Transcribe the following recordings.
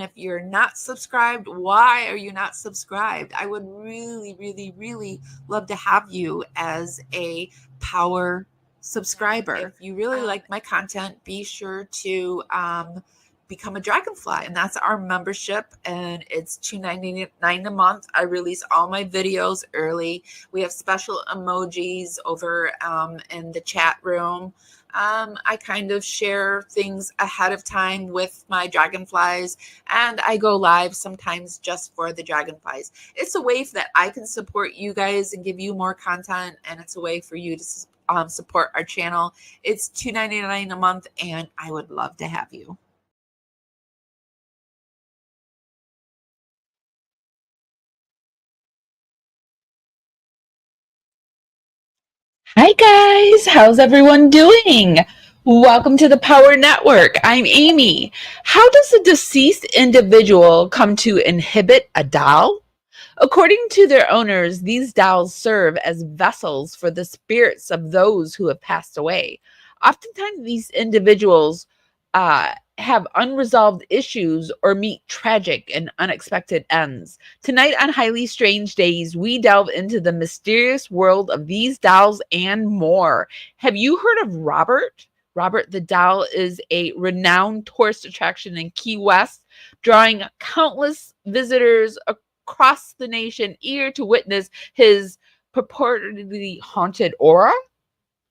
if you're not subscribed, why are you not subscribed? I would really, really, really love to have you as a power subscriber. If you really like my content, be sure to become a dragonfly, and that's our membership, and it's $2.99 a month. I release all my videos early. We have special emojis over in the chat room. I kind of share things ahead of time with my dragonflies, and I go live sometimes just for the dragonflies. It's a way that I can support you guys and give you more content, and it's a way for you to support our channel. It's $2.99 a month, and I would love to have you. Hi guys, how's everyone doing? Welcome to the Power Network. I'm Amy. How does a deceased individual come to inhabit a doll? According to their owners, these dolls serve as vessels for the spirits of those who have passed away. Oftentimes, these individuals have unresolved issues or meet tragic and unexpected ends. Tonight on Highly Strange Days, we delve into the mysterious world of these dolls and more. Have you heard of Robert? Robert the doll is a renowned tourist attraction in Key West, drawing countless visitors across the nation eager to witness his purportedly haunted aura.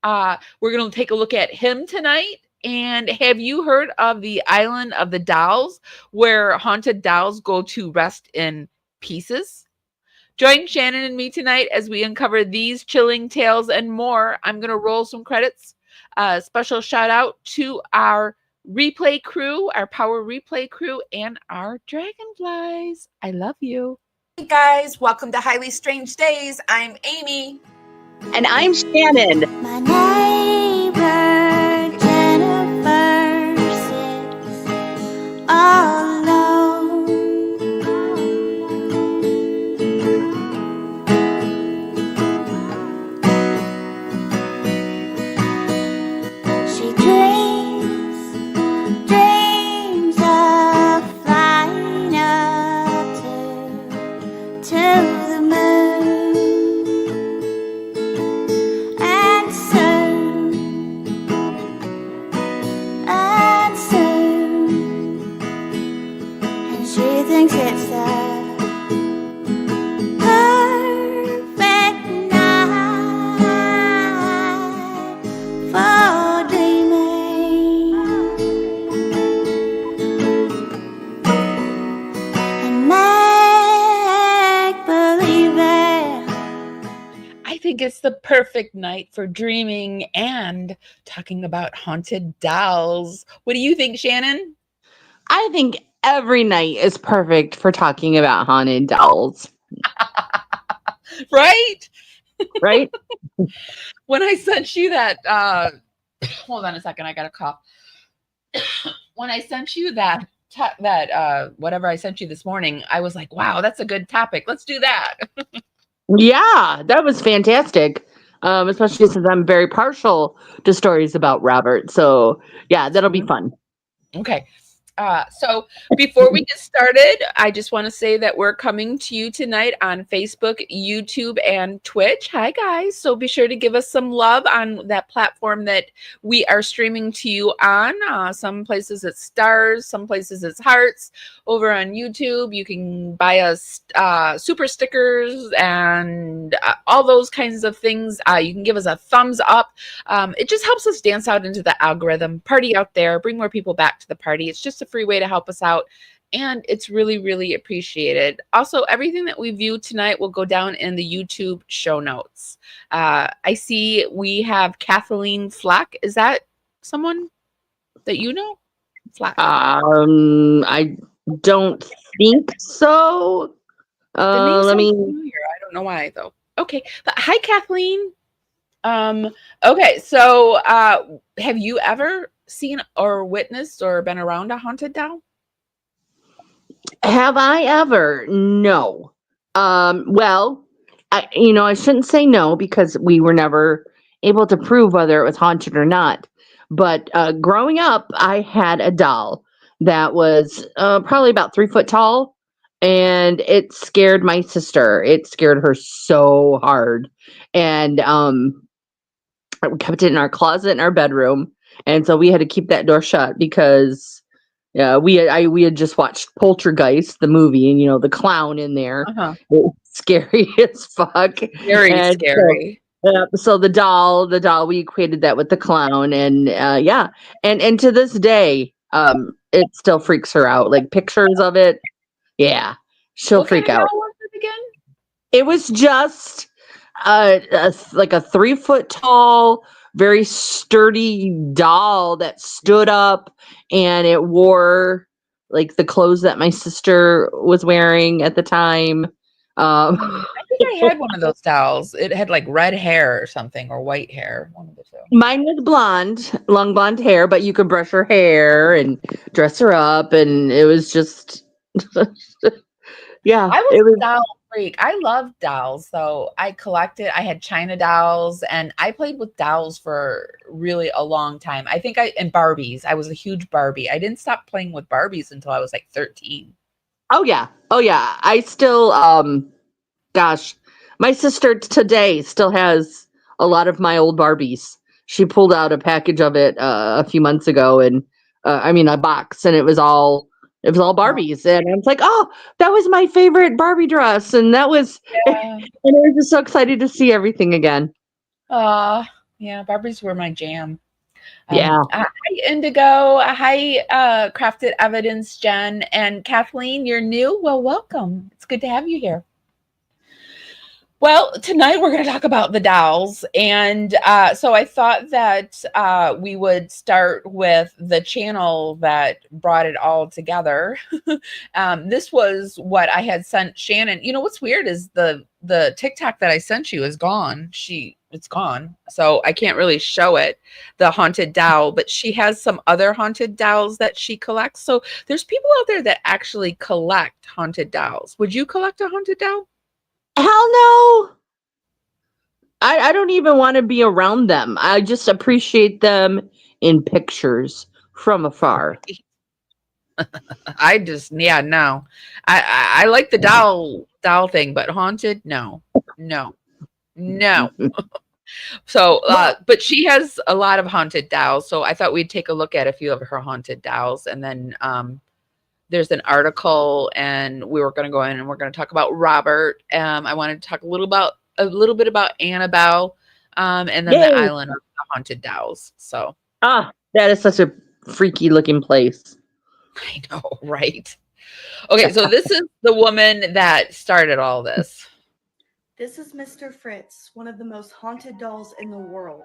We're going to take a look at him tonight. And have you heard of the Island of the Dolls, where haunted dolls go to rest in pieces? Join Shannon and me tonight as we uncover these chilling tales and more. I'm going to roll some credits. Special shout out to our replay crew, our Power Replay crew, and our dragonflies. I love you. Hey guys, welcome to Highly Strange Days. I'm Amy. And I'm Shannon. My neighbor Jennifer sits all alone. She dreams of flying up to the moon. And she thinks it's the perfect night for dreaming and make believing. I think it's the perfect night for dreaming and talking about haunted dolls. What do you think, Shannon? I think every night is perfect for talking about haunted dolls. Right? Right? When I sent you that, hold on a second, I got a cough. When I sent you that whatever I sent you this morning, I was like, wow, that's a good topic. Let's do that. Yeah, that was fantastic. Especially since I'm very partial to stories about Robert. So yeah, that'll be fun. Okay. So before we get started, I just want to say that we're coming to you tonight on Facebook, YouTube, and Twitch. Hi, guys. So be sure to give us some love on that platform that we are streaming to you on. Some places it's stars, some places it's hearts. Over on YouTube, you can buy us super stickers and all those kinds of things. You can give us a thumbs up. It just helps us dance out into the algorithm, party out there, bring more people back to the party. It's just a free way to help us out, and it's really, really appreciated. Also, everything that we view tonight will go down in the YouTube show notes. I see we have Kathleen Flack. Is that someone that you know? Flack. I don't think so. Let me. Familiar. I don't know why though. Okay, but hi, Kathleen. Okay, so have you ever seen or witnessed or been around a haunted doll? Have I ever? No. Well, I shouldn't say no because we were never able to prove whether it was haunted or not. But growing up, I had a doll, that was probably about 3 foot tall, and it scared my sister. It scared her so hard, and we kept it in our closet in our bedroom, and so we had to keep that door shut because we had just watched Poltergeist, the movie, and the clown in there. Uh-huh. It was scary as fuck. Very And scary. so the doll, we equated that with the clown, and yeah, and to this day, it still freaks her out. Like pictures of it, yeah, she'll What kind freak of out. doll was it again? It was just like a 3 foot tall, very sturdy doll that stood up, and it wore like the clothes that my sister was wearing at the time. Um, I think I had one of those dolls. It had like red hair or something, or white hair, one of the two. Mine was blonde, long blonde hair, but you could brush her hair and dress her up, and it was just, yeah, I was it a was. doll freak. I loved dolls, so I collected. I had China dolls, and I played with dolls for really a long time. I think and Barbies. I was a huge Barbie. I didn't stop playing with Barbies until I was like 13. Oh yeah, oh yeah. I still, gosh, my sister today still has a lot of my old Barbies. She pulled out a package of it a few months ago, and I mean a box, and it was all Oh, Barbies, and I was like, oh, that was my favorite Barbie dress, and that was, and yeah. I was just so excited to see everything again. Yeah, Barbies were my jam. Yeah. Hi, Indigo. Hi, Crafted Evidence, Jen. And Kathleen, you're new. Well, welcome. It's good to have you here. Well, tonight we're going to talk about the dolls. And so I thought that we would start with the channel that brought it all together. This was what I had sent Shannon. You know, what's weird is the TikTok that I sent you is gone. It's gone. So I can't really show it, the haunted doll, but she has some other haunted dolls that she collects. So there's people out there that actually collect haunted dolls. Would you collect a haunted doll? Hell no. I don't even want to be around them. I just appreciate them in pictures from afar. I just, yeah, no. I like the doll thing, but haunted, no, no, no. So, but she has a lot of haunted dolls. So I thought we'd take a look at a few of her haunted dolls, and then there's an article, and we were going to go in and we're going to talk about Robert. I wanted to talk a little bit about Annabelle, and then the Yay. island of the haunted dolls. So That is such a freaky looking place. I know, right? Okay, so this is the woman that started all this. This is Mr. Fritz, one of the most haunted dolls in the world.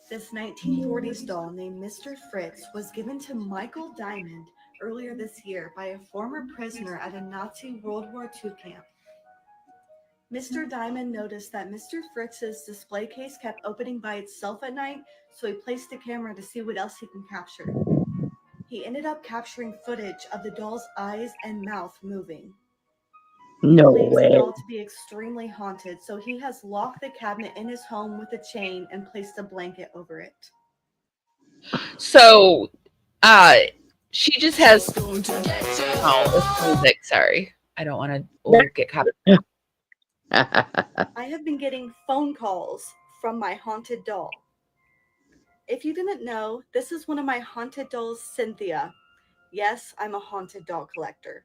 This 1940s doll named Mr. Fritz was given to Michael Diamond earlier this year by a former prisoner at a Nazi World War II camp. Mr. Diamond noticed that Mr. Fritz's display case kept opening by itself at night, so he placed a camera to see what else he can capture. He ended up capturing footage of the doll's eyes and mouth moving. He No believes way. the doll to be extremely haunted, so he has locked the cabinet in his home with a chain and placed a blanket over it. So, she just has. Oh, it's music. Sorry, I don't want to get caught. I have been getting phone calls from my haunted doll. If you didn't know, this is one of my haunted dolls, Cynthia. Yes, I'm a haunted doll collector.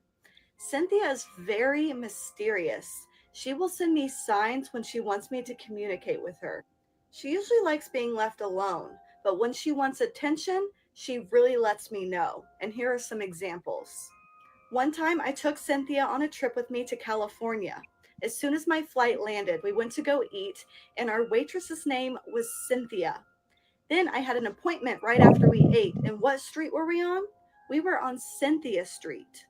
Cynthia is very mysterious. She will send me signs when she wants me to communicate with her. She usually likes being left alone, but when she wants attention, she really lets me know. And here are some examples. One time I took Cynthia on a trip with me to California. As soon as my flight landed, we went to go eat, and our waitress's name was Cynthia. Then I had an appointment right after we ate, and what street were we on? We were on Cynthia Street.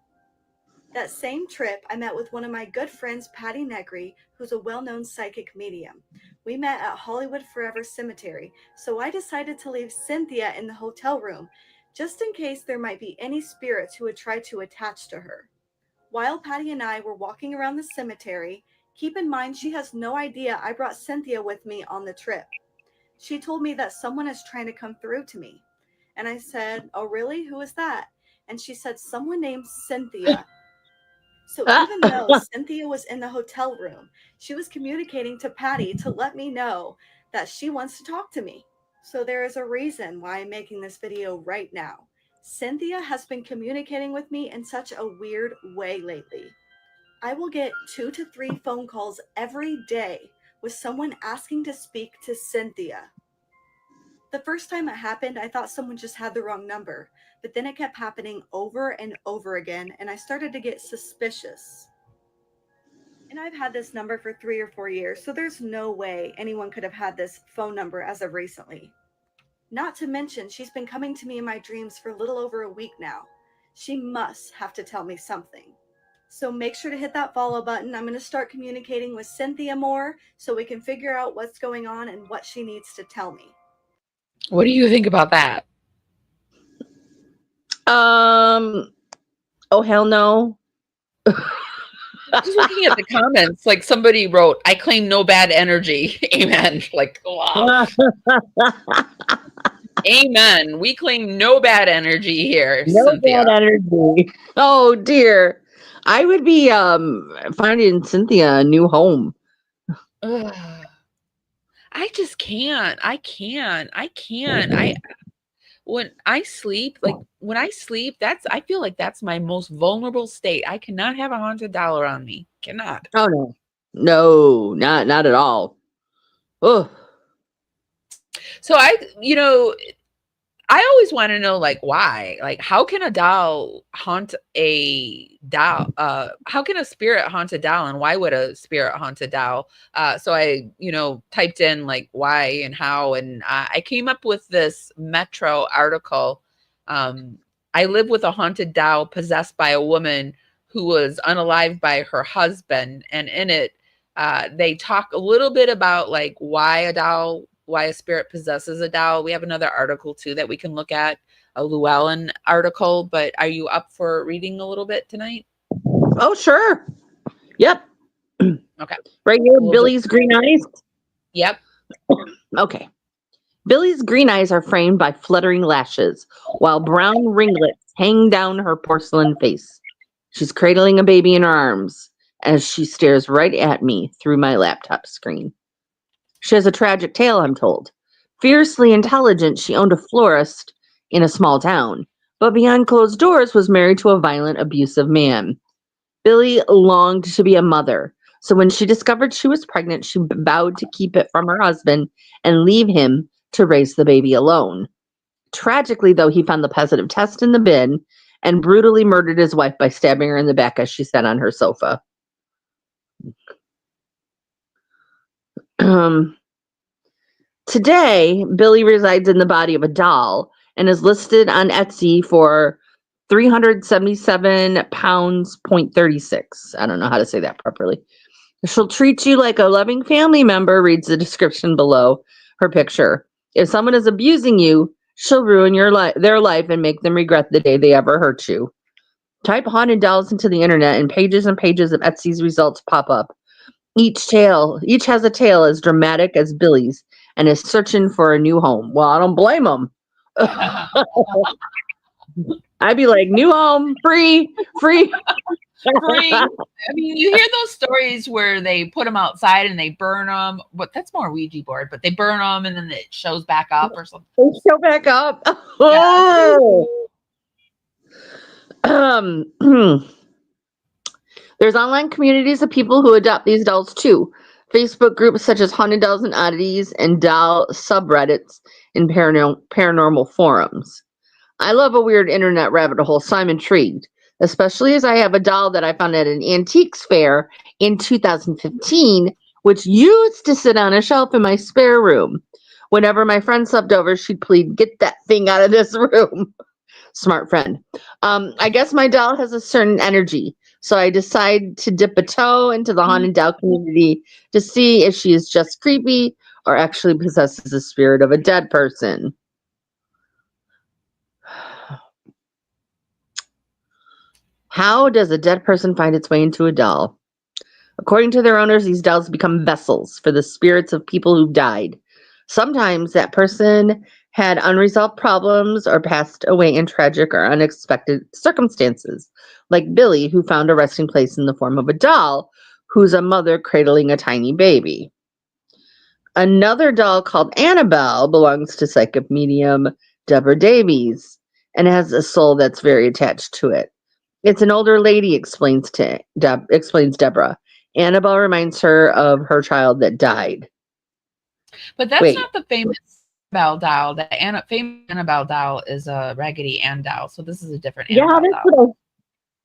That same trip, I met with one of my good friends, Patty Negri, who's a well-known psychic medium. We met at Hollywood Forever Cemetery, so I decided to leave Cynthia in the hotel room, just in case there might be any spirits who would try to attach to her. While Patty and I were walking around the cemetery, keep in mind she has no idea I brought Cynthia with me on the trip. She told me that someone is trying to come through to me. And I said, "Oh really? Who is that?" and she said someone named Cynthia. So even though Cynthia was in the hotel room, she was communicating to Patty to let me know that she wants to talk to me. So there is a reason why I'm making this video right now. Cynthia has been communicating with me in such a weird way lately. I will get 2 to 3 phone calls every day with someone asking to speak to Cynthia. The first time it happened, I thought someone just had the wrong number, but then it kept happening over and over again, and I started to get suspicious. And I've had this number for 3 or 4 years, so there's no way anyone could have had this phone number as of recently. Not to mention, she's been coming to me in my dreams for a little over a week now. She must have to tell me something. So make sure to hit that follow button. I'm going to start communicating with Cynthia more so we can figure out what's going on and what she needs to tell me. What do you think about that? Oh, hell no. Just looking at the comments, like somebody wrote, I claim no bad energy. Amen. Like, wow. Amen. We claim no bad energy here, No Cynthia. bad energy. Oh, dear. I would be finding Cynthia a new home. Ugh. I just can't. I when I sleep, I feel like that's my most vulnerable state. I cannot have a haunted doll around me. Cannot. Oh, no. No, not at all. Oh. So I always want to know, like, why? Like, how can a doll haunt a doll? How can a spirit haunt a doll, and why would a spirit haunt a doll? So I, typed in like why and how, and I came up with this Metro article. I live with a haunted doll possessed by a woman who was unalived by her husband, and in it, they talk a little bit about like why a spirit possesses a doll. We have another article too that we can look at, a Llewellyn article, but are you up for reading a little bit tonight? Oh, sure. Yep. Okay. Right here, Billy's green eyes. Yep. Okay. Billy's green eyes are framed by fluttering lashes, while brown ringlets hang down her porcelain face. She's cradling a baby in her arms as she stares right at me through my laptop screen. She has a tragic tale, I'm told. Fiercely intelligent, she owned a florist in a small town, but beyond closed doors was married to a violent, abusive man. Billy longed to be a mother, so when she discovered she was pregnant, she vowed to keep it from her husband and leave him to raise the baby alone. Tragically, though, he found the positive test in the bin and brutally murdered his wife by stabbing her in the back as she sat on her sofa. Today, Billy resides in the body of a doll and is listed on Etsy for £377.36. I don't know how to say that properly. She'll treat you like a loving family member, reads the description below her picture. If someone is abusing you, she'll ruin their life and make them regret the day they ever hurt you. Type haunted dolls into the internet and pages of Etsy's results pop up. Each has a tale as dramatic as Billy's and is searching for a new home. Well, I don't blame them. I'd be like, new home, free. Free. I mean, you hear those stories where they put them outside and they burn them, but that's more Ouija board, but they burn them and then it shows back up or something. They show back up. Oh. There's online communities of people who adopt these dolls too. Facebook groups such as Haunted Dolls and Oddities and doll subreddits in paranormal forums. I love a weird internet rabbit hole, so I'm intrigued, especially as I have a doll that I found at an antiques fair in 2015, which used to sit on a shelf in my spare room. Whenever my friend slept over, she'd plead, "Get that thing out of this room." Smart friend. I guess my doll has a certain energy, so I decide to dip a toe into the haunted doll community to see if she is just creepy or actually possesses the spirit of a dead person. How does a dead person find its way into a doll? According to their owners, these dolls become vessels for the spirits of people who've died. Sometimes that person had unresolved problems, or passed away in tragic or unexpected circumstances, like Billy, who found a resting place in the form of a doll, who's a mother cradling a tiny baby. Another doll called Annabelle belongs to psychic medium Deborah Davies and has a soul that's very attached to it. It's an older lady, explains Deborah. Annabelle reminds her of her child that died. But that's Wait. not the famous Annabelle doll. The famous Annabelle doll is a Raggedy Ann doll. So this is a different Annabelle doll.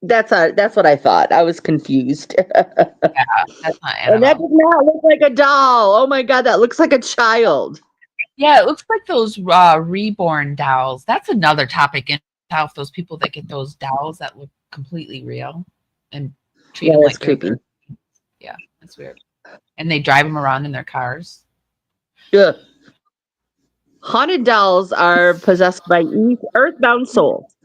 That's what I thought. I was confused. Yeah, that's not And that Annabelle. does not look like a doll. Oh my god, that looks like a child. Yeah, it looks like those reborn dolls. That's another topic in itself. Those people that get those dolls that look completely real and treat them like creepy. Yeah, that's weird. And they drive them around in their cars. Ugh. Haunted dolls are possessed by earthbound souls.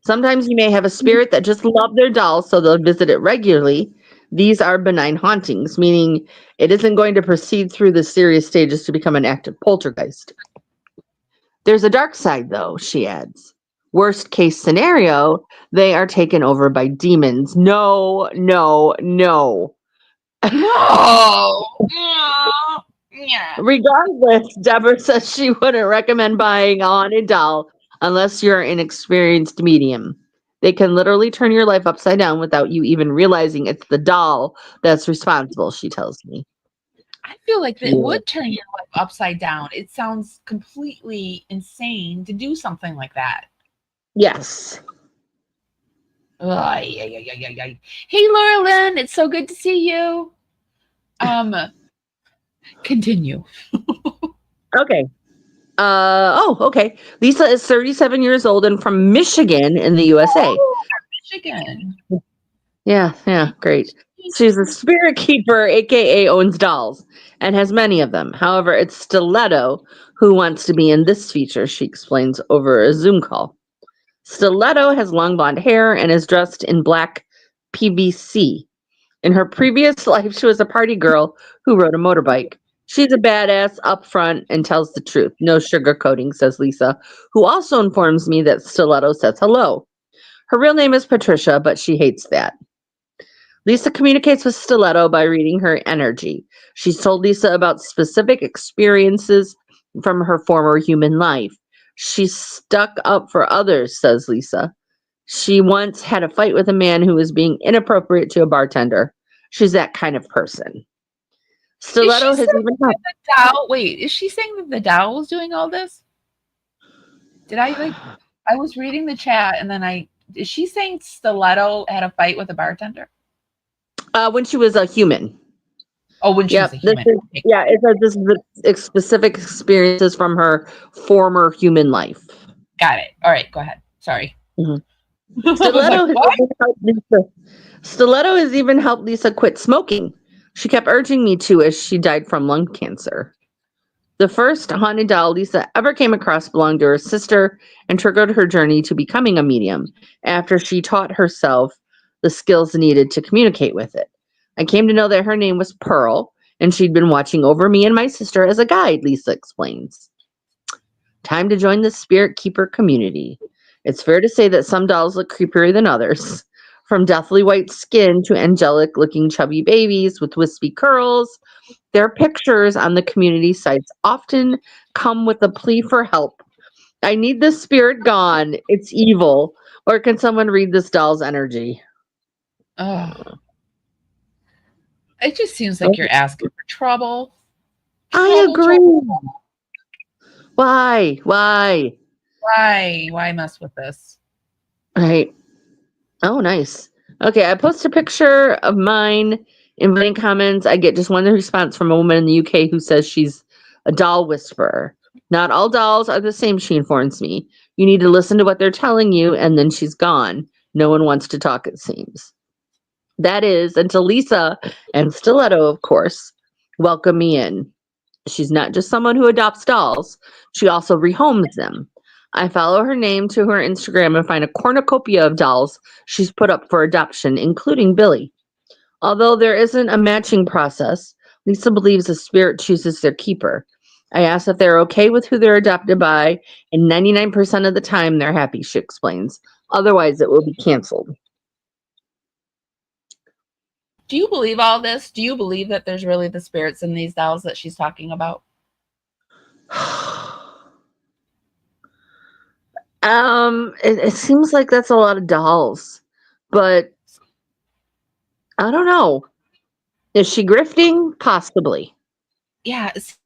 Sometimes you may have a spirit that just loves their doll, so they'll visit it regularly. These are benign hauntings, meaning it isn't going to proceed through the serious stages to become an active poltergeist. There's a dark side, though, she adds. Worst case scenario, they are taken over by demons. No. No. Yeah. Regardless, Deborah says she wouldn't recommend buying a haunted doll unless you're an experienced medium. They can literally turn your life upside down without you even realizing it's the doll that's responsible, she tells me. I feel like it would turn your life upside down. It sounds completely insane to do something like that. Yes. Hey, Laura Lynn, it's so good to see you. Continue. Okay. Okay. Lisa is 37 years old and from Michigan in the USA. Oh, Michigan. Yeah, great. She's a spirit keeper, aka owns dolls, and has many of them. However, it's Stiletto who wants to be in this feature, she explains over a Zoom call. Stiletto has long blonde hair and is dressed in black PVC. In her previous life, she was a party girl who rode a motorbike. She's a badass, upfront, and tells the truth. No sugarcoating, says Lisa, who also informs me that Stiletto says hello. Her real name is Patricia, but she hates that. Lisa communicates with Stiletto by reading her energy. She's told Lisa about specific experiences from her former human life. She's stuck up for others, says Lisa. She once had a fight with a man who was being inappropriate to a bartender. She's that kind of person. Stiletto has even helped. Wait, is she saying that the doll was doing all this? I was reading the chat and then is she saying Stiletto had a fight with a bartender? When she was a human. Oh, when she was a human. This is the specific experiences from her former human life. Got it. All right, go ahead. Sorry. Mm-hmm. Stiletto has even helped Lisa quit smoking. She kept urging me to as she died from lung cancer. The first haunted doll Lisa ever came across belonged to her sister and triggered her journey to becoming a medium after she taught herself the skills needed to communicate with it. I came to know that her name was Pearl, and she'd been watching over me and my sister as a guide, Lisa explains. Time to join the Spirit Keeper community. It's fair to say that some dolls look creepier than others. From deathly white skin to angelic-looking chubby babies with wispy curls, their pictures on the community sites often come with a plea for help. I need this spirit gone. It's evil. Or can someone read this doll's energy? Oh. It just seems like you're asking for trouble. I agree. Why? Why mess with this? Right. Oh, nice. Okay, I post a picture of mine. Inviting comments. I get just one response from a woman in the UK who says she's a doll whisperer. Not all dolls are the same, she informs me. You need to listen to what they're telling you, and then she's gone. No one wants to talk, it seems. That is until Lisa and Stiletto, of course, welcome me in. She's not just someone who adopts dolls. She also rehomes them. I follow her name to her Instagram and find a cornucopia of dolls she's put up for adoption, including Billy. Although there isn't a matching process, Lisa believes the spirit chooses their keeper. I ask if they're okay with who they're adopted by, and 99% of the time they're happy, she explains. Otherwise, it will be canceled. Do you believe all this? Do you believe that there's really the spirits in these dolls that she's talking about? It seems like that's a lot of dolls, but I don't know. Is she grifting? Possibly. Yeah, it's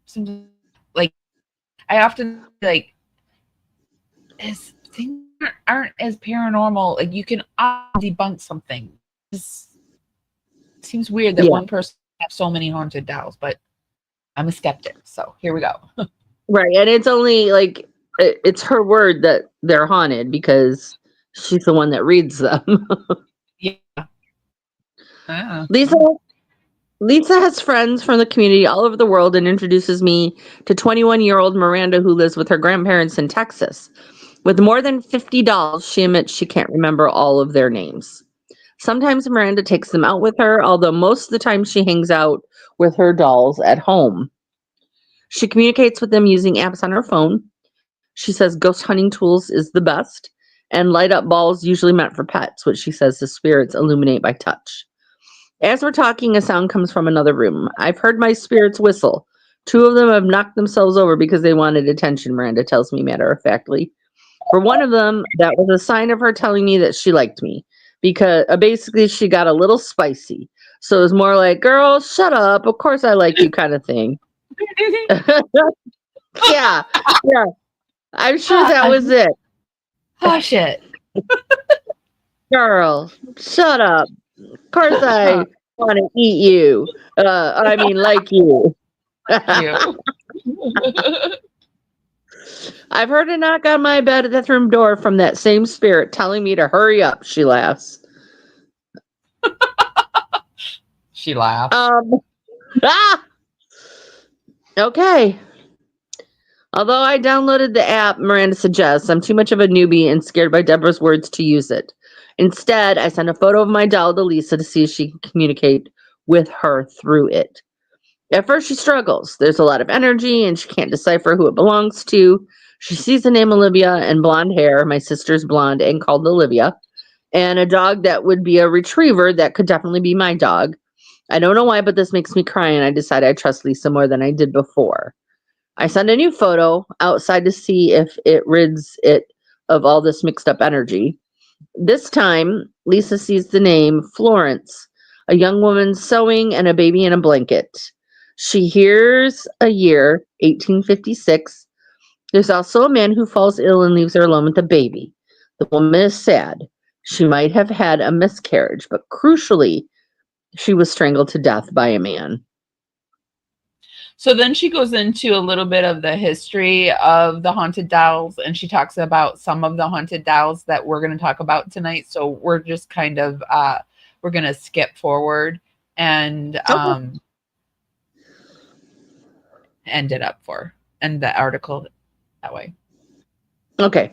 seems like I often like things aren't as paranormal. Like you can debunk something. It seems weird that one person has so many haunted dolls, but I'm a skeptic. So here we go. Right, and it's only like it's her word that they're haunted because she's the one that reads them. Yeah. Lisa has friends from the community all over the world and introduces me to 21-year-old Miranda, who lives with her grandparents in Texas. With more than 50 dolls, she admits she can't remember all of their names. Sometimes Miranda takes them out with her, although most of the time she hangs out with her dolls at home. She communicates with them using apps on her phone. She says ghost hunting tools is the best, and light up balls usually meant for pets, which she says the spirits illuminate by touch. As we're talking, a sound comes from another room. I've heard my spirits whistle. 2 of them have knocked themselves over because they wanted attention, Miranda tells me matter-of-factly. For one of them, that was a sign of her telling me that she liked me, because basically she got a little spicy. So it was more like, girl, shut up. Of course I like you kind of thing. Yeah. I'm sure that was it. Oh, shit. Girl, shut up. Of course I want to eat you. I mean, like you. I've heard a knock on my bedroom door from that same spirit telling me to hurry up, she laughs. She laughs. Okay. Although I downloaded the app, Miranda suggests, I'm too much of a newbie and scared by Deborah's words to use it. Instead, I sent a photo of my doll to Lisa to see if she can communicate with her through it. At first, she struggles. There's a lot of energy, and she can't decipher who it belongs to. She sees the name Olivia and blonde hair. My sister's blonde and called Olivia. And a dog that would be a retriever that could definitely be my dog. I don't know why, but this makes me cry, and I decide I trust Lisa more than I did before. I send a new photo outside to see if it rids it of all this mixed up energy. This time, Lisa sees the name Florence, a young woman sewing and a baby in a blanket. She hears a year, 1856. There's also a man who falls ill and leaves her alone with a baby. The woman is sad. She might have had a miscarriage, but crucially, she was strangled to death by a man. So then she goes into a little bit of the history of the haunted dolls, and she talks about some of the haunted dolls that we're going to talk about tonight. So we're just kind of we're going to skip forward and end the article that way. Okay.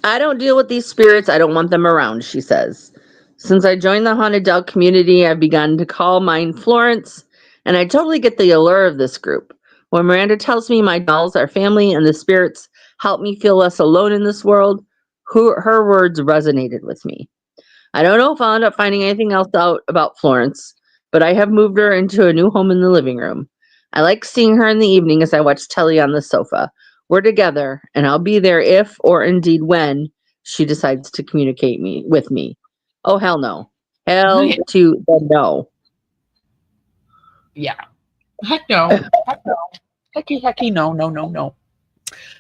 I don't deal with these spirits. I don't want them around, she says. Since I joined the haunted doll community, I've begun to call mine Florence, and I totally get the allure of this group. When Miranda tells me my dolls are family and the spirits help me feel less alone in this world, her words resonated with me. I don't know if I'll end up finding anything else out about Florence, but I have moved her into a new home in the living room. I like seeing her in the evening as I watch telly on the sofa. We're together, and I'll be there if, or indeed when, she decides to communicate with me. Oh, hell no. Hell to the no. Yeah. Heck no. Heck no. Hecky, no.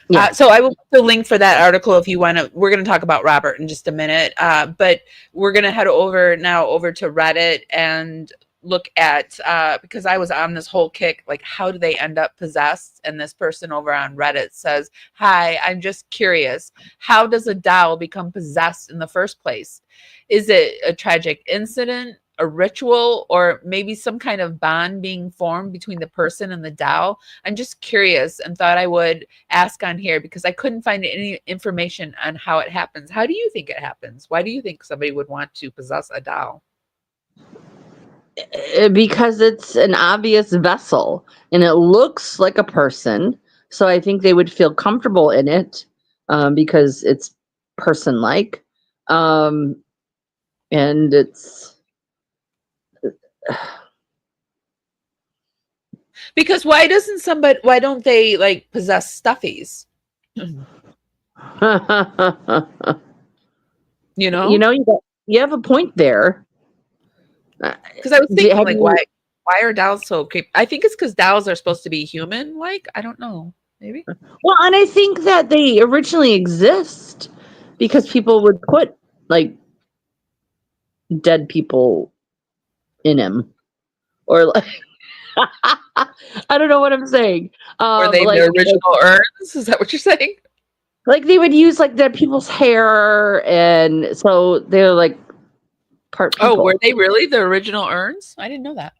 Yeah. So I will put the link for that article if you want to. We're going to talk about Robert in just a minute, but we're going to head over to Reddit and look at, because I was on this whole kick, like how do they end up possessed? And this person over on Reddit says, hi, I'm just curious. How does a doll become possessed in the first place? Is it a tragic incident, a ritual, or maybe some kind of bond being formed between the person and the doll? I'm just curious and thought I would ask on here because I couldn't find any information on how it happens. How do you think it happens? Why do you think somebody would want to possess a doll? Because it's an obvious vessel and it looks like a person. So I think they would feel comfortable in it because it's person like. And it's. Because why don't they like possess stuffies? You know? You have a point there. Because I was thinking, like, you- why are dolls so creepy? I think it's because dolls are supposed to be human. Like, I don't know. Maybe. Well, and I think that they originally exist because people would put like dead people in him, or like I don't know what I'm saying. Were they Like, the original urns? Is that what you're saying? like they would use like dead people's hair, and so they're like part people. Oh, were they really the original urns? I didn't know that.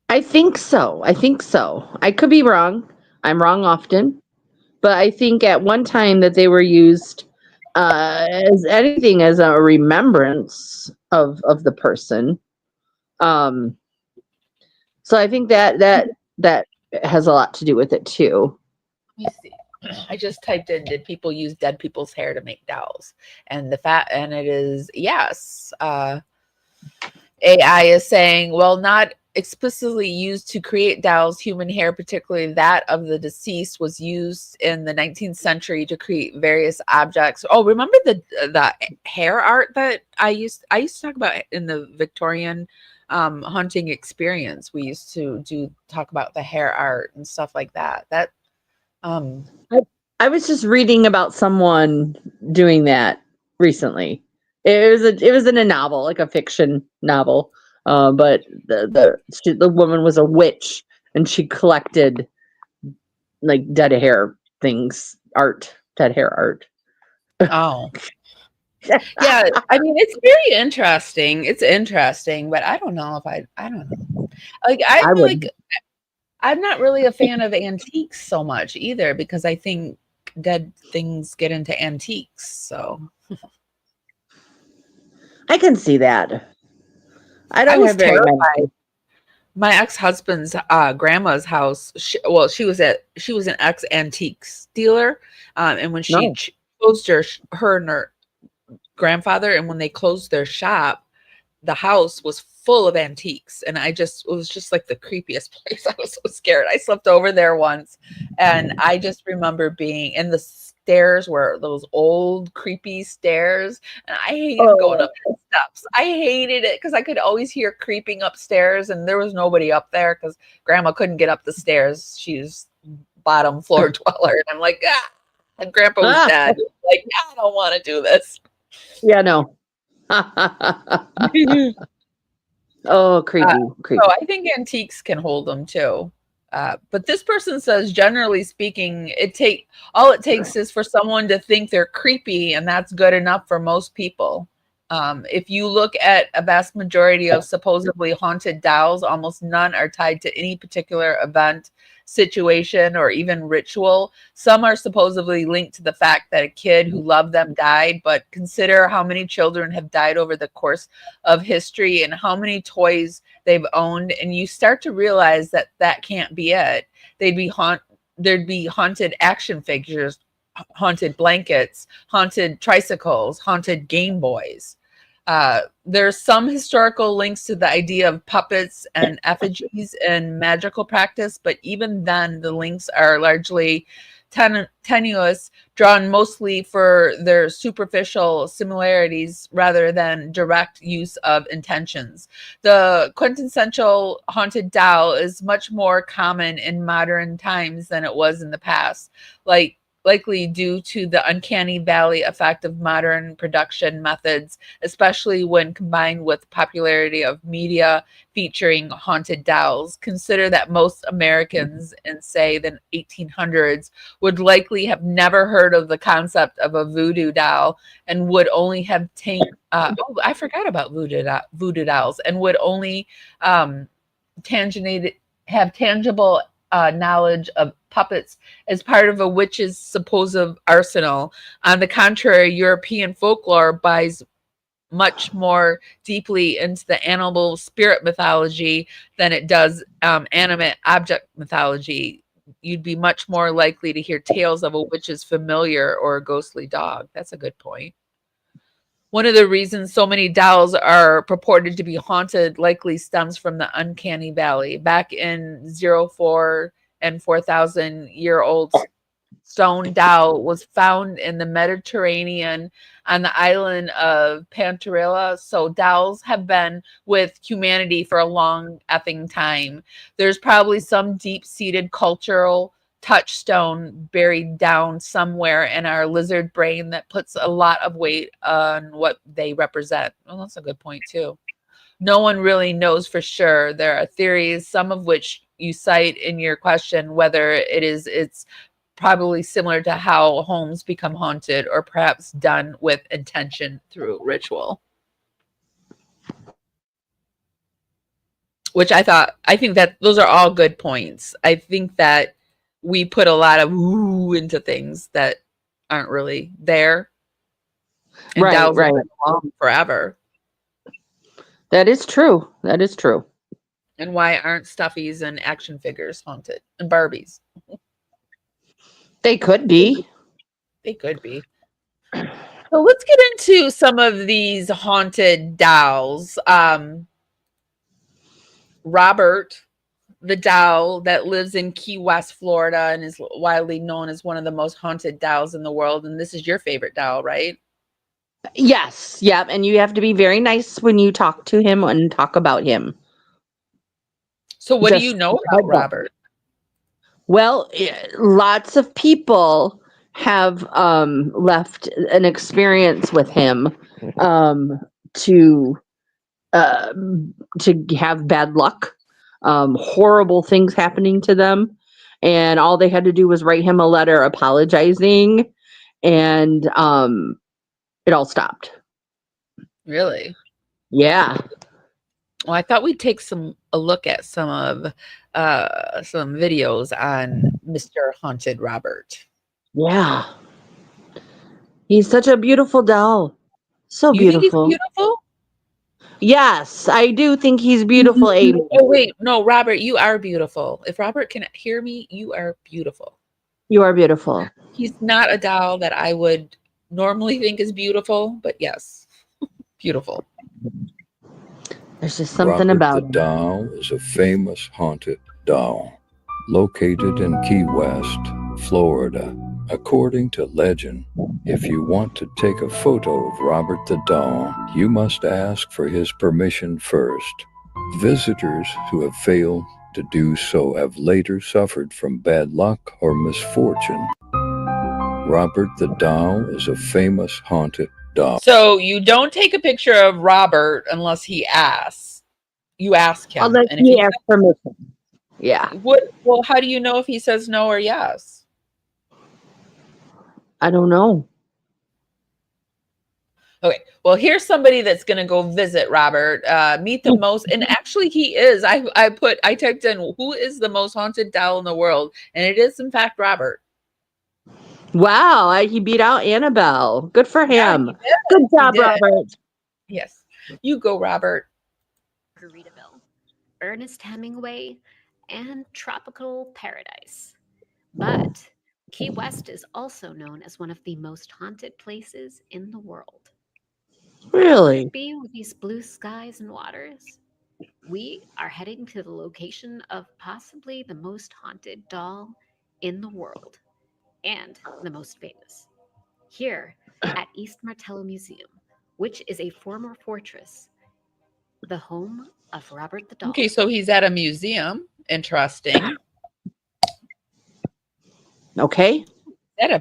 I think so. I could be wrong. I'm wrong often, but I think at one time that they were used as anything as a remembrance of the person. So I think that has a lot to do with it too. Let me see. I just typed in, did people use dead people's hair to make dolls? And it is yes. AI is saying, well, not explicitly used to create dolls, human hair, particularly that of the deceased, was used in the 19th century to create various objects. Oh, remember the hair art that I used to talk about in the Victorian hunting experience. We used to talk about the hair art and stuff like that. I was just reading about someone doing that recently. It was in a novel, like a fiction novel. But the woman was a witch, and she collected like dead hair things, dead hair art. Oh, yeah. I mean, it's very interesting. It's interesting, but I don't know if I don't know. Like I'm not really a fan of antiques so much either, because I think dead things get into antiques. So I can see that. I don't was have very many. terrified. My ex-husband's grandma's house. She was an ex-antiques dealer, and when she No. closed her and her grandfather, and when they closed their shop, the house was full of antiques, and it was just like the creepiest place. I was so scared. I slept over there once, and I just remember being in the stairs were those old creepy stairs, and I hated going up the steps. I hated it because I could always hear creeping upstairs, and there was nobody up there because grandma couldn't get up the stairs. She's bottom floor dweller, and I'm like, and grandpa was dead. Like, I don't want to do this. Yeah, no. Oh, creepy. So I think antiques can hold them too. But this person says, generally speaking, all it takes is for someone to think they're creepy, and that's good enough for most people. If you look at a vast majority of supposedly haunted dolls, almost none are tied to any particular event, situation, or even ritual. Some are supposedly linked to the fact that a kid who loved them died, but consider how many children have died over the course of history and how many toys they've owned, and you start to realize that can't be it. There'd be haunted action figures, haunted blankets, haunted tricycles, haunted Game Boys. There's some historical links to the idea of puppets and effigies in magical practice, but even then, the links are largely tenuous, drawn mostly for their superficial similarities rather than direct use of intentions. The quintessential haunted doll is much more common in modern times than it was in the past, likely due to the uncanny valley effect of modern production methods, especially when combined with popularity of media featuring haunted dolls. Consider that most Americans in, say, the 1800s would likely have never heard of the concept of a voodoo doll and would only have I forgot about voodoo dolls, and would only have tangible knowledge of puppets as part of a witch's supposed arsenal. On the contrary, European folklore bears much more deeply into the animal spirit mythology than it does animate object mythology. You'd be much more likely to hear tales of a witch's familiar or a ghostly dog. That's a good point. One of the reasons so many dolls are purported to be haunted likely stems from the uncanny valley. Back in 04 and 4,000-year-old stone doll was found in the Mediterranean on the island of Pantarilla. So dolls have been with humanity for a long effing time. There's probably some deep-seated cultural touchstone buried down somewhere in our lizard brain that puts a lot of weight on what they represent. Well, that's a good point too. No one really knows for sure. There are theories, some of which you cite in your question, whether it's probably similar to how homes become haunted, or perhaps done with intention through ritual. Which I think that those are all good points. I think that we put a lot of ooh into things that aren't really there. And dolls have been along forever. That is true. That is true. And why aren't stuffies and action figures haunted? And Barbies? They could be. They could be. So let's get into some of these haunted dolls. Robert, the doll that lives in Key West, Florida, and is widely known as one of the most haunted dolls in the world. And this is your favorite doll, right? Yes. Yeah. And you have to be very nice when you talk to him and talk about him. So what do you know about Robert? Well, lots of people have left an experience with him to have bad luck, horrible things happening to them, and all they had to do was write him a letter apologizing, and it all stopped. Really? Yeah. Well, I thought we'd take a look at some videos on Mr. Haunted Robert. Yeah. He's such a beautiful doll. So beautiful. You think he's beautiful? Yes, I do think he's beautiful, Amy. Oh, wait. No, Robert, you are beautiful. If Robert can hear me, you are beautiful. You are beautiful. He's not a doll that I would normally think is beautiful, but yes, beautiful. There's just something about the doll is a famous haunted doll located in Key West, Florida. According to legend, if you want to take a photo of Robert the doll, you must ask for his permission first. Visitors who have failed to do so have later suffered from bad luck or misfortune. Robert the doll is a famous haunted doll. So you don't take a picture of Robert unless he asks. You ask him. Unless he asks permission. Yeah. Well, how do you know if he says no or yes? I don't know. Okay. Well, here's somebody that's going to go visit Robert. Meet the most, and actually he is. I typed in who is the most haunted doll in the world, and it is in fact Robert. Wow, he beat out Annabelle. Good for him. Yeah, good job, Robert. Yes. You go, Robert. Margaritaville, Ernest Hemingway, and Tropical Paradise. But Key West is also known as one of the most haunted places in the world. Really? Be with these blue skies and waters. We are heading to the location of possibly the most haunted doll in the world. And the most famous. Here at East Martello Museum, which is a former fortress, the home of Robert the doll. Okay, so he's at a museum. Interesting. Okay.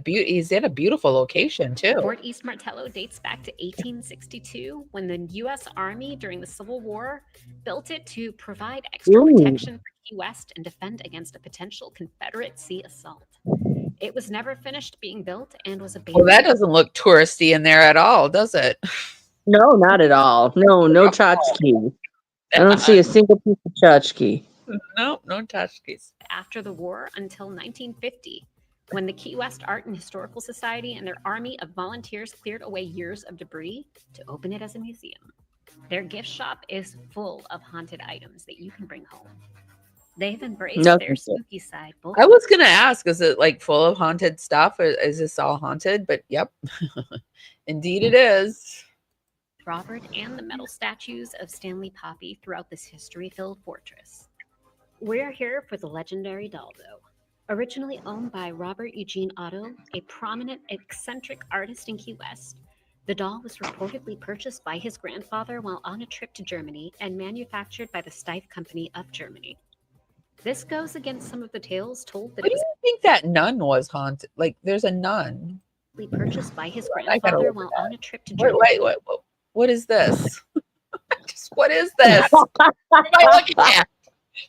He's at a beautiful location too. Fort East Martello dates back to 1862 when the U.S. Army during the Civil War built it to provide extra protection for Key West and defend against a potential Confederate sea assault. It was never finished being built and was abandoned. Well, that doesn't look touristy in there at all, does it? No, not at all. No tchotchke. I don't see a single piece of tchotchke. No tchotchkes. After the war until 1950, when the Key West Art and Historical Society and their army of volunteers cleared away years of debris to open it as a museum. Their gift shop is full of haunted items that you can bring home. They've embraced No, their thank you. spooky side. Both I was gonna ask, is it like full of haunted stuff, or is this all haunted? But yep, indeed it is. Robert and the metal statues of Stanley Poppy throughout this history-filled fortress. We're here for the legendary doll, though. Originally owned by Robert Eugene Otto, a prominent eccentric artist in Key West, the doll was reportedly purchased by his grandfather while on a trip to Germany and manufactured by the Steiff Company of Germany. This goes against some of the tales told that What it do you think that nun was haunted? Like, there's a nun. was purchased by his I gotta grandfather look while at on a trip to Germany. Wait, what is this? What is this? What am I looking at?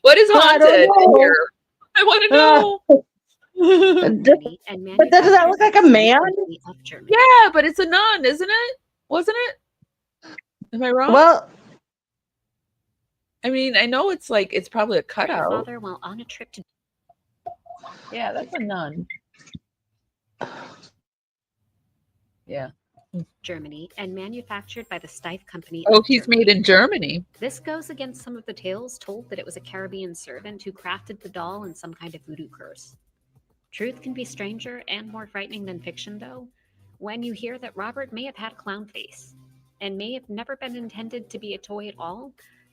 What is I don't haunted know. here? I want to know. But does that look like a man? Yeah, but it's a nun, isn't it? Wasn't it? Am I wrong? Well, I mean, I know it's like it's probably a cutout. Grandfather while on a trip to Yeah, that's a nun. Yeah. Germany and manufactured by the Steiff Company. Oh, of he's Germany. made in Germany. This goes against some of the tales told that it was a Caribbean servant who crafted the doll in some kind of voodoo curse. Truth can be stranger and more frightening than fiction, though, when you hear that Robert may have had a clown face and may have never been intended to be a toy at all,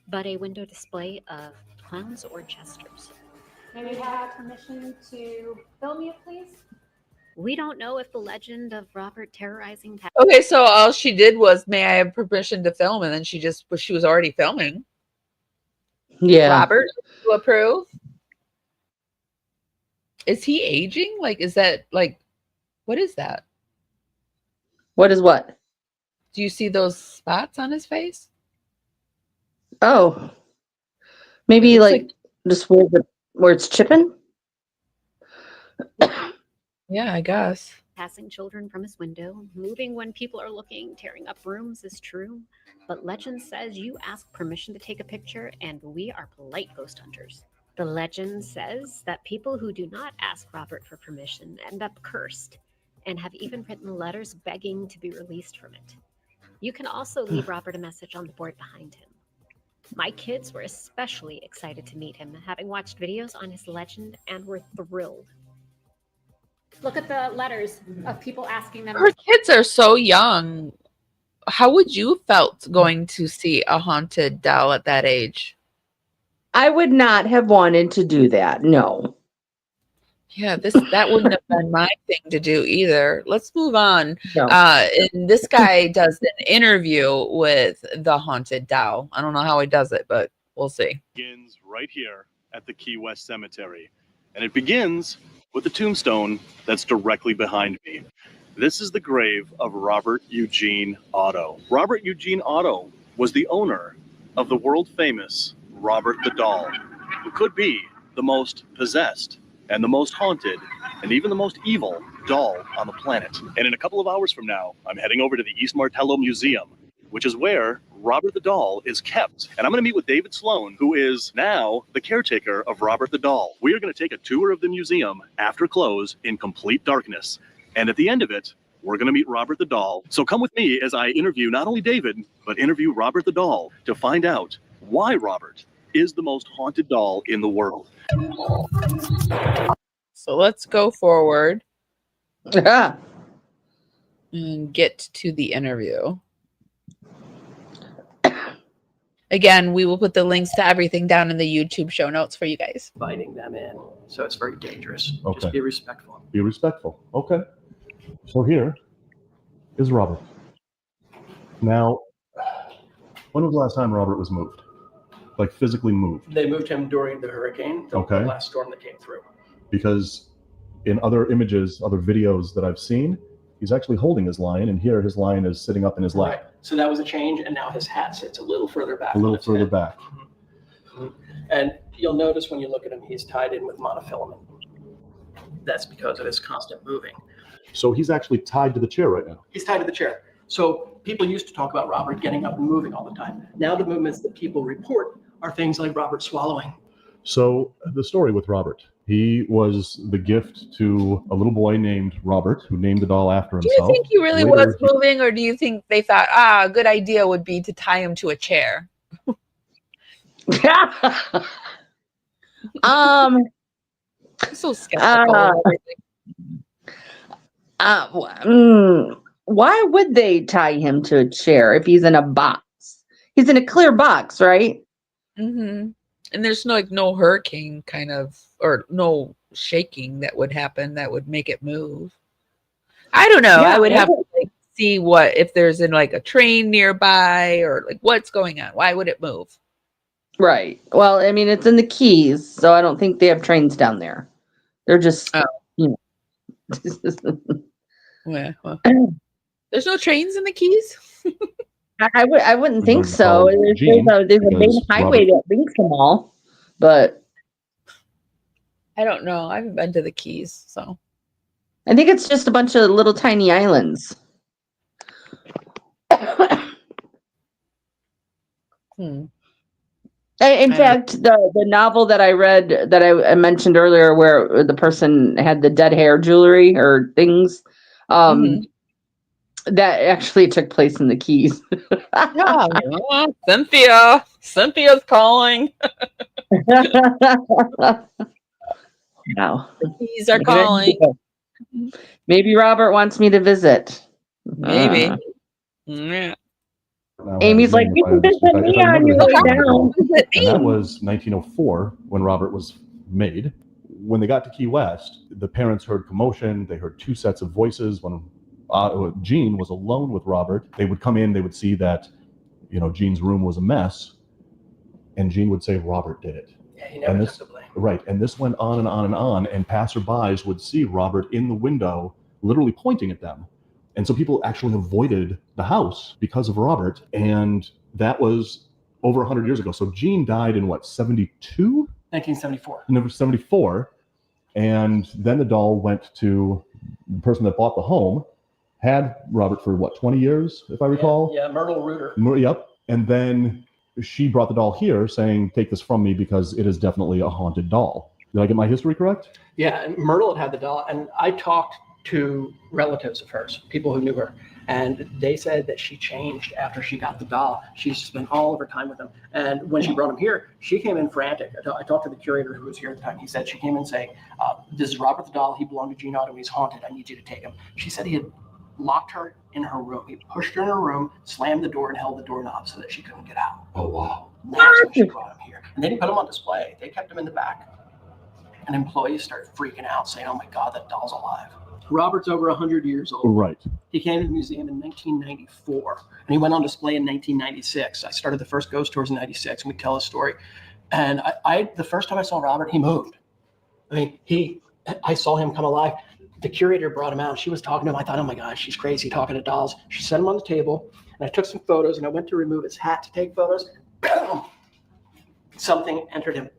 but a window display of clowns or jesters. May we have permission to film you, please? We don't know if the legend of Robert terrorizing Okay, so all she did was, may I have permission to film? And then she was already filming. yeah. Robert, you approve? Is he aging? Like, is that like, what is that? What is what? Do you see those spots on his face? Oh, maybe It looks like just where it's chipping. Yeah, I guess. passing children from his window, moving when people are looking, tearing up rooms is true. But legend says you ask permission to take a picture, and we are polite ghost hunters. The legend says that people who do not ask Robert for permission end up cursed, and have even written letters begging to be released from it. You can also leave Robert a message on the board behind him. My kids were especially excited to meet him, having watched videos on his legend, and were thrilled. Look at the letters of people asking them. Her kids are so young. How would you felt going to see a haunted doll at that age? I would not have wanted to do that. No. Yeah, that wouldn't have been my thing to do either. Let's move on. No. And this guy does an interview with the haunted doll. I don't know how he does it, but we'll see. Begins right here at the Key West Cemetery, and it begins with the tombstone that's directly behind me. This is the grave of Robert Eugene Otto. Robert Eugene Otto was the owner of the world-famous Robert the Doll, who could be the most possessed and the most haunted and even the most evil doll on the planet. And in a couple of hours from now, I'm heading over to the East Martello Museum, which is where Robert the Doll is kept. And I'm going to meet with David Sloan, who is now the caretaker of Robert the Doll. We are going to take a tour of the museum after close in complete darkness. And at the end of it, we're going to meet Robert the Doll. So come with me as I interview not only David, but interview Robert the Doll to find out why Robert is the most haunted doll in the world. So let's go forward Yeah. and get to the interview. Again, we will put the links to everything down in the YouTube show notes for you guys. Inviting them in. So it's very dangerous. Okay. Just be respectful. Be respectful. Okay. So here is Robert. Now, when was the last time Robert was moved? Like physically moved? They moved him during the hurricane, the Okay. last storm that came through. Because in other images, other videos that I've seen, he's actually holding his lion, and here his lion is sitting up in his lap. Right. So that was a change, and now his hat sits a little further back. A little on his further head. back. Mhm. And you'll notice when you look at him, he's tied in with monofilament. That's because of his constant moving. So he's actually tied to the chair right now. He's tied to the chair. So people used to talk about Robert getting up and moving all the time. Now the movements that people report are things like Robert swallowing. So the story with Robert, He was the gift to a little boy named Robert, who named the doll after Do you himself. think he really Later, was moving, or do you think they thought, a good idea would be to tie him to a chair? I'm so skeptical of everything. Why would they tie him to a chair if he's in a box? He's in a clear box, right? Mm-hmm. And there's no hurricane kind of, or no shaking that would happen that would make it move. I don't know. Yeah, I would have to see what if there's a train nearby or what's going on. Why would it move? Right. Well, I mean, it's in the Keys, so I don't think they have trains down there. They're just, Yeah, well, there's no trains in the Keys. I wouldn't think so. There's a big highway that links them all, but I don't know. I haven't been to the Keys, so I think it's just a bunch of little tiny islands. In fact, the novel that I read that I mentioned earlier, where the person had the dead hair jewelry or things, that actually took place in the Keys. Cynthia's calling. Wow. The Keys are calling. Maybe Robert wants me to visit. Maybe. Yeah. Amy's like, you can visit me on your way down. And that was 1904 when Robert was made. When they got to Key West, the parents heard commotion. They heard two sets of voices. When Jean was alone with Robert, they would come in, they would see that, Jean's room was a mess. And Jean would say, Robert did it. Yeah, he never took the blame. Right. And this went on and on and on. And passerbys would see Robert in the window, literally pointing at them. And so people actually avoided the house because of Robert. And that was over 100 years ago. So Jean died in 72? 1974. 1974. And then the doll went to the person that bought the home, had Robert for 20 years, if I recall? Yeah, Myrtle Reuter. Yep. And then she brought the doll here saying, take this from me because it is definitely a haunted doll. Did I get my history correct? Yeah, and Myrtle had the doll. And I talked to relatives of hers, people who knew her, and they said that she changed after she got the doll. She spent all of her time with them, and when she brought him here, she came in frantic. I talked to the curator who was here at the time. He said she came in saying, this is Robert the doll. He belonged to Jean Otto. He's haunted. I need you to take him. She said he had locked her in her room. He pushed her in her room, slammed the door, and held the doorknob so that she couldn't get out. Oh, wow. That's when she brought him here. And they didn't put him on display. They kept him in the back. And employees started freaking out, saying, oh my God, that doll's alive. Robert's over 100 years old. Right. He came to the museum in 1994, and he went on display in 1996. I started the first ghost tours in 96, and we tell his story. And I the first time I saw Robert, he moved. I mean, I saw him come alive. The curator brought him out. She was talking to him. I thought, oh my gosh, she's crazy talking to dolls. She set him on the table, and I took some photos, and I went to remove his hat to take photos. Boom! Something entered him.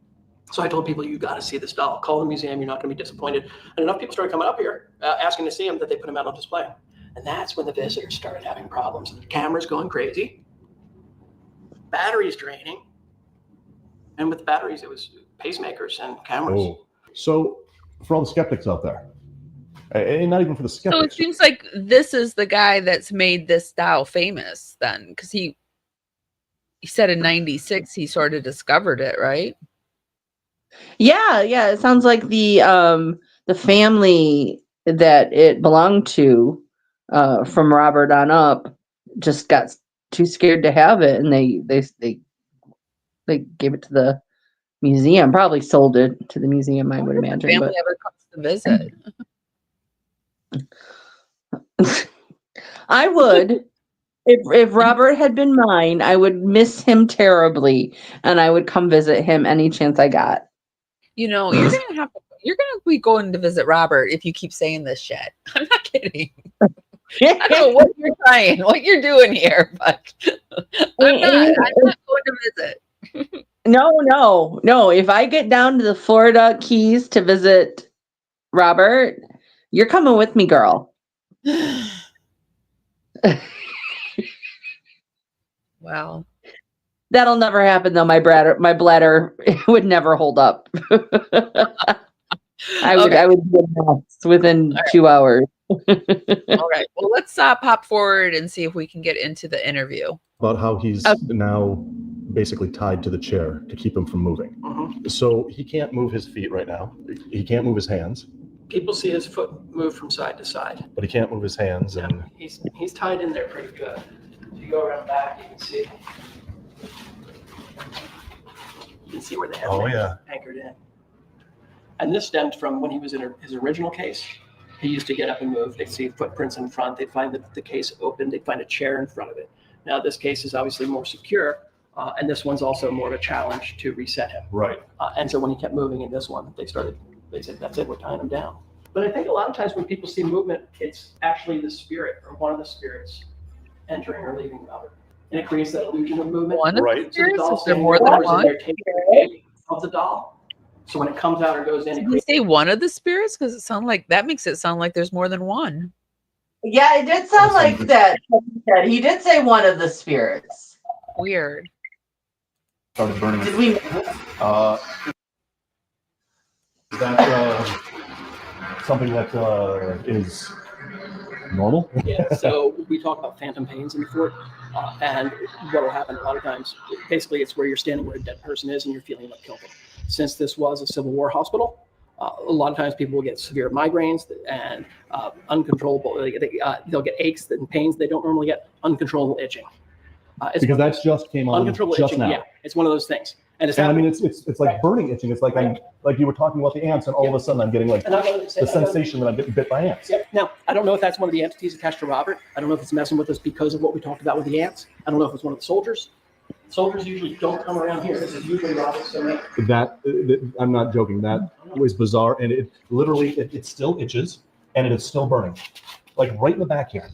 So I told people, you got to see this doll. Call the museum. You're not going to be disappointed. And enough people started coming up here asking to see him that they put him out on display. And that's when the visitors started having problems. The camera's going crazy. Batteries draining. And with the batteries, it was pacemakers and cameras. Oh. So for all the skeptics out there, and not even for the skeptics. So it seems like this is the guy that's made this doll famous then, because he said in 96 he sort of discovered it, right? Yeah. It sounds like the family that it belonged to, from Robert on up, just got too scared to have it, and they gave it to the museum. Probably sold it to the museum, I would imagine. The family ever comes to visit. I would. If Robert had been mine, I would miss him terribly, and I would come visit him any chance I got. You're gonna be going to visit Robert if you keep saying this shit. I'm not kidding. I don't know what you're doing here, but I'm not going to visit. No. If I get down to the Florida Keys to visit Robert, you're coming with me, girl. Wow. That'll never happen, though. My bladder would never hold up. I would Okay. I would be announced within 2 hours. All right. Well, let's pop forward and see if we can get into the interview. About how he's now basically tied to the chair to keep him from moving. So he can't move his feet right now. He can't move his hands, People see his foot move from side to side. but he can't move his hands. And He's tied in there pretty good. If you go around back, you can see. You can see where they have anchored in. And this stems from when he was in his original case. He used to get up and move. They'd see footprints in front. They'd find the case open. They'd find a chair in front of it. Now this case is obviously more secure, and this one's also more of a challenge to reset him. right. And so when he kept moving in this one, they said, that's it, we're tying him down. But I think a lot of times when people see movement, it's actually the spirit or one of the spirits entering or leaving Robert. And it creates that illusion of movement. One of Right. the spirits? So the Is there doll more than standing one? there taking the of the doll. So when it comes out or goes in, it Did you creates say one of the spirits? Because that makes it sound like there's more than one. Yeah, it did sound like that. He did say one of the spirits. Weird. Started burning. Did we? Is that something that is normal? Yeah, so we talk about phantom pains in the fort, and what will happen a lot of times, basically it's where you're standing where a dead person is and you're feeling like killing them. Since this was a Civil War hospital, a lot of times people will get severe migraines and uncontrollable, they'll get aches and pains they don't normally get, uncontrollable itching. Because that just came on uncontrollable just itching, now. yeah, it's one of those things. And it's And I happening. mean, it's like burning itching. It's like like you were talking about the ants, and all of a sudden I'm getting like And I'm gonna say- the sensation that I'm getting bit by ants. Yep. Now, I don't know if that's one of the entities attached to Robert. I don't know if it's messing with us because of what we talked about with the ants. I don't know if it's one of the soldiers. Soldiers usually don't come around here. This is usually Robert's domain. That I'm not joking. That was bizarre, and it literally it still itches, and it is still burning, like right in the back here.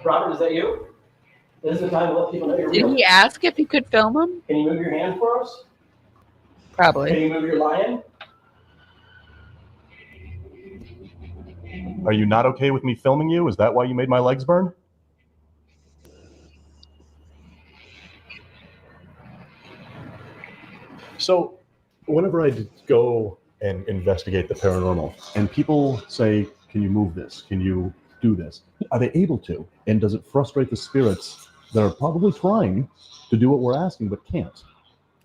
Robert, is that you? This is the time to let people know you're Did real. he ask if he could film him? Can you move your hand for us? Can Probably. you move your lion? Are you not okay with me filming you? Is that why you made my legs burn? So, whenever I go and investigate the paranormal, and people say, "Can you move this? Can you do this?" Are they able to? And does it frustrate the spirits that are probably trying to do what we're asking but can't?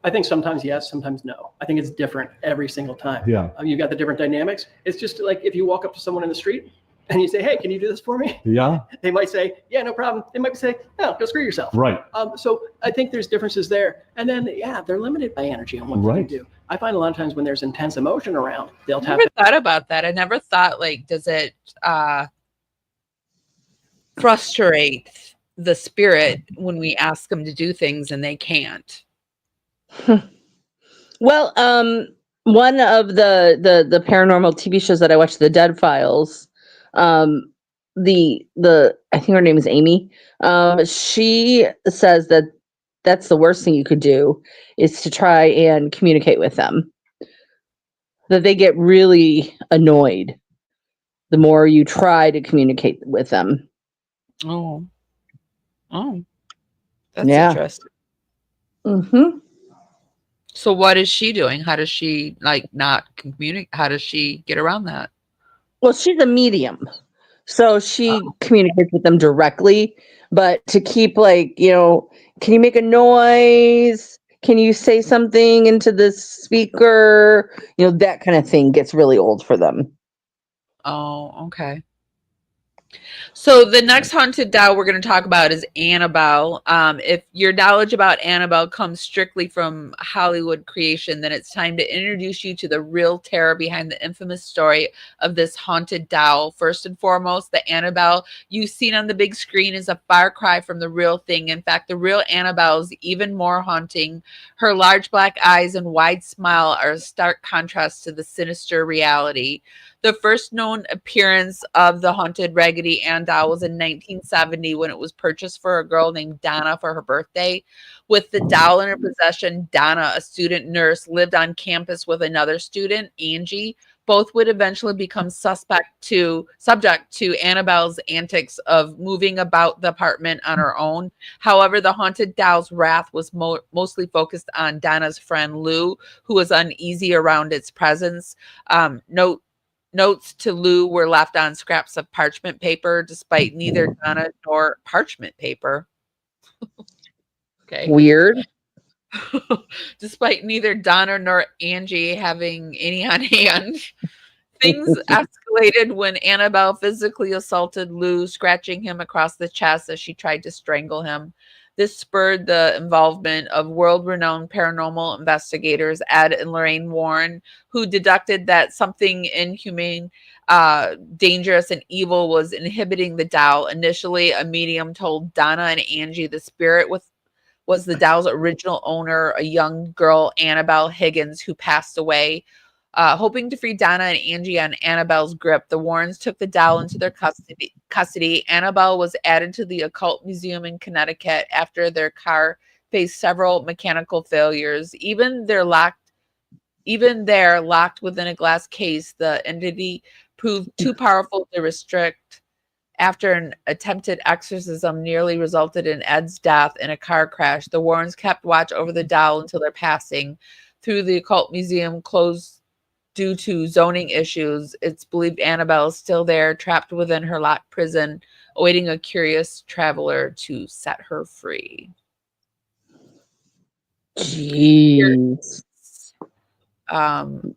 I think sometimes yes, sometimes no. I think it's different every single time. Yeah. You've got the different dynamics. It's just like if you walk up to someone in the street and you say, "Hey, can you do this for me?" Yeah. They might say, "Yeah, no problem." They might say, "No, go screw yourself." Right. So I think there's differences there. And then, yeah, they're limited by energy on what they can do. I find a lot of times when there's intense emotion around, they'll I tap. never thought about that. I never thought, like, does it frustrate the spirit when we ask them to do things and they can't? Well, one of the paranormal TV shows that I watched, The Dead Files, the I think her name is Amy. She says that that's the worst thing you could do is to try and communicate with them. That they get really annoyed the more you try to communicate with them. Oh, that's Yeah. interesting. Mm-hmm. So what is she doing? How does she not communicate? How does she get around that? Well, she's a medium, so she communicates with them directly. But to keep can you make a noise? Can you say something into the speaker? That kind of thing gets really old for them. Oh, okay. So the next haunted doll we're going to talk about is Annabelle. If your knowledge about Annabelle comes strictly from Hollywood creation, then it's time to introduce you to the real terror behind the infamous story of this haunted doll. First and foremost, the Annabelle you've seen on the big screen is a far cry from the real thing. In fact, the real Annabelle is even more haunting. Her large black eyes and wide smile are a stark contrast to the sinister reality. The first known appearance of the haunted ragged Raggedy Ann doll was in 1970 when it was purchased for a girl named Donna for her birthday. With the doll in her possession, Donna, a student nurse, lived on campus with another student, Angie. Both would eventually become subject to Annabelle's antics of moving about the apartment on her own. However, the haunted doll's wrath was mostly focused on Donna's friend Lou, who was uneasy around its presence. Notes to Lou were left on scraps of parchment paper, despite neither Donna nor parchment paper. Okay. Weird. Despite neither Donna nor Angie having any on hand. Things escalated when Annabelle physically assaulted Lou, scratching him across the chest as she tried to strangle him. This spurred the involvement of world-renowned paranormal investigators Ed and Lorraine Warren, who deducted that something inhumane, dangerous, and evil was inhibiting the doll. Initially, a medium told Donna and Angie the spirit was the doll's original owner, a young girl, Annabelle Higgins, who passed away. Hoping to free Donna and Angie on Annabelle's grip, the Warrens took the doll into their custody. Annabelle was added to the Occult Museum in Connecticut after their car faced several mechanical failures. Even there, locked within a glass case, the entity proved too powerful to restrict. After an attempted exorcism nearly resulted in Ed's death in a car crash, the Warrens kept watch over the doll until their passing. Through the Occult Museum closed due to zoning issues, it's believed Annabelle is still there, trapped within her locked prison, awaiting a curious traveler to set her free. Jeez. Some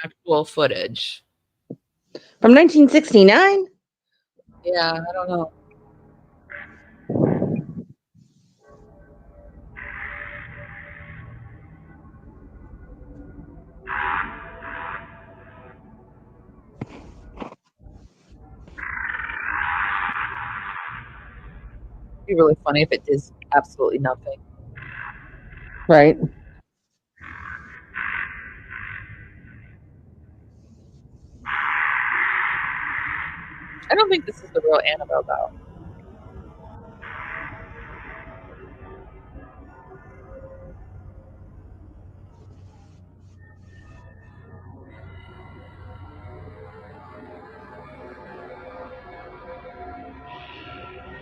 actual footage. From 1969? Yeah, I don't know. It'd be really funny if it did absolutely nothing. Right. I don't think this is the real Annabelle doll.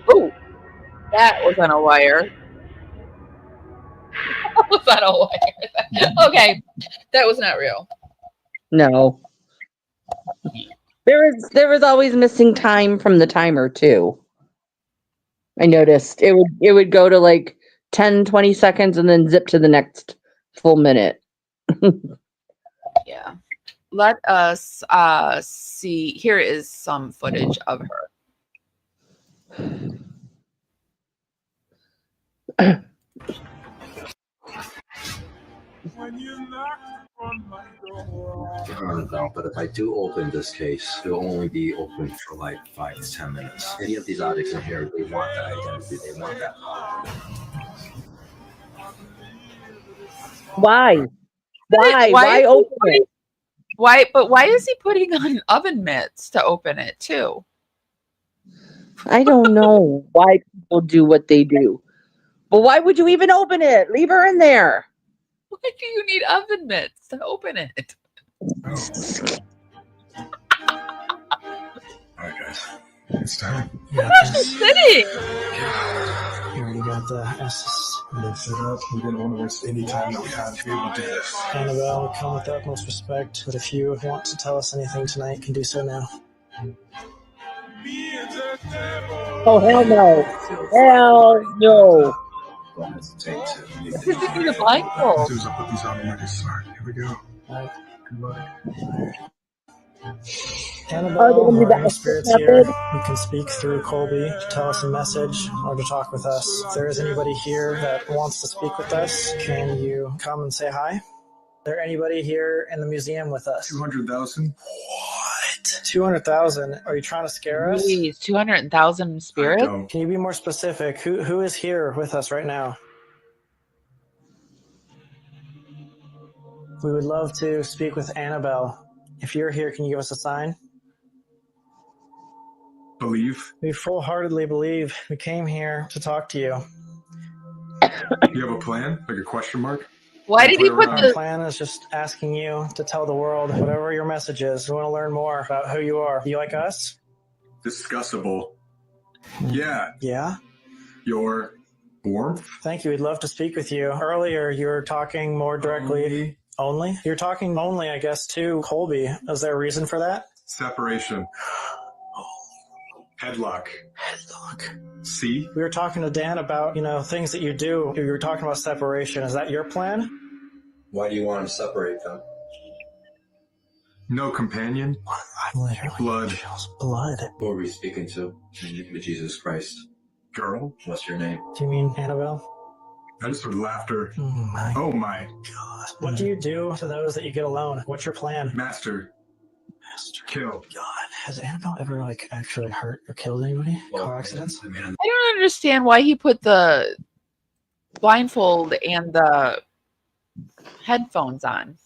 Oh, that was on a wire. That was on a wire. Okay, that was not real. No. There was always missing time from the timer too. I noticed it would go to like 10, 20 seconds and then zip to the next full minute. Yeah. Let us see. Here is some footage of her. When you knock on my door. No, but if I do open this case, it'll only be open for like 5 to 10 minutes. Any of these addicts in here, they want that identity, they want that power. Why? Why open it? Why is he putting on oven mitts to open it too? I don't know why people do what they do. But why would you even open it? Leave her in there. Why do you need oven mitts to open it? Alright, guys. It's time. Yeah, sitting. You already got the S's. Mix it up. We didn't want to waste any time that we had to be able to do this. Annabelle, come with the utmost respect, but if you want to tell us anything tonight, you can do so now. Oh, hell no. Hell no. Don't hesitate to. This is need a blindfold. I'll put these on and ready to start. Here we go. Alright. Good luck. Annabelle, or any spirits here, you can speak through Colby to tell us a message or to talk with us. If there is anybody here that wants to speak with us, can you come and say hi? Is there anybody here in the museum with us? 200,000. What? 200,000? Are you trying to scare us? Jeez, 200,000 spirits? Can you be more specific? Who is here with us right now? We would love to speak with Annabelle. If you're here, can you give us a sign? believe? We full-heartedly believe. We came here to talk to you. You have a plan? Like a question mark? Why did he put Our plan is just asking you to tell the world whatever your message is. We want to learn more about who you are. You like us? Discussable. Yeah. Yeah? Your warmth? Thank you. We'd love to speak with you. Earlier, you were talking more directly. Only? You're talking only, I guess, to Colby. Is there a reason for that? Separation. Headlock. See? We were talking to Dan about, things that you do. You were talking about separation. Is that your plan? Why do you want to separate them? No companion? I'm literally blood. Blood. Who are we speaking to? In the name of Jesus Christ. Girl? What's your name? Do you mean Annabelle? I just heard laughter. Oh my God. What do you do to those that you get alone? What's your plan? Master. Kill. God, has Annabelle ever actually hurt or killed anybody? Car accidents? I don't understand why he put the blindfold and the headphones on.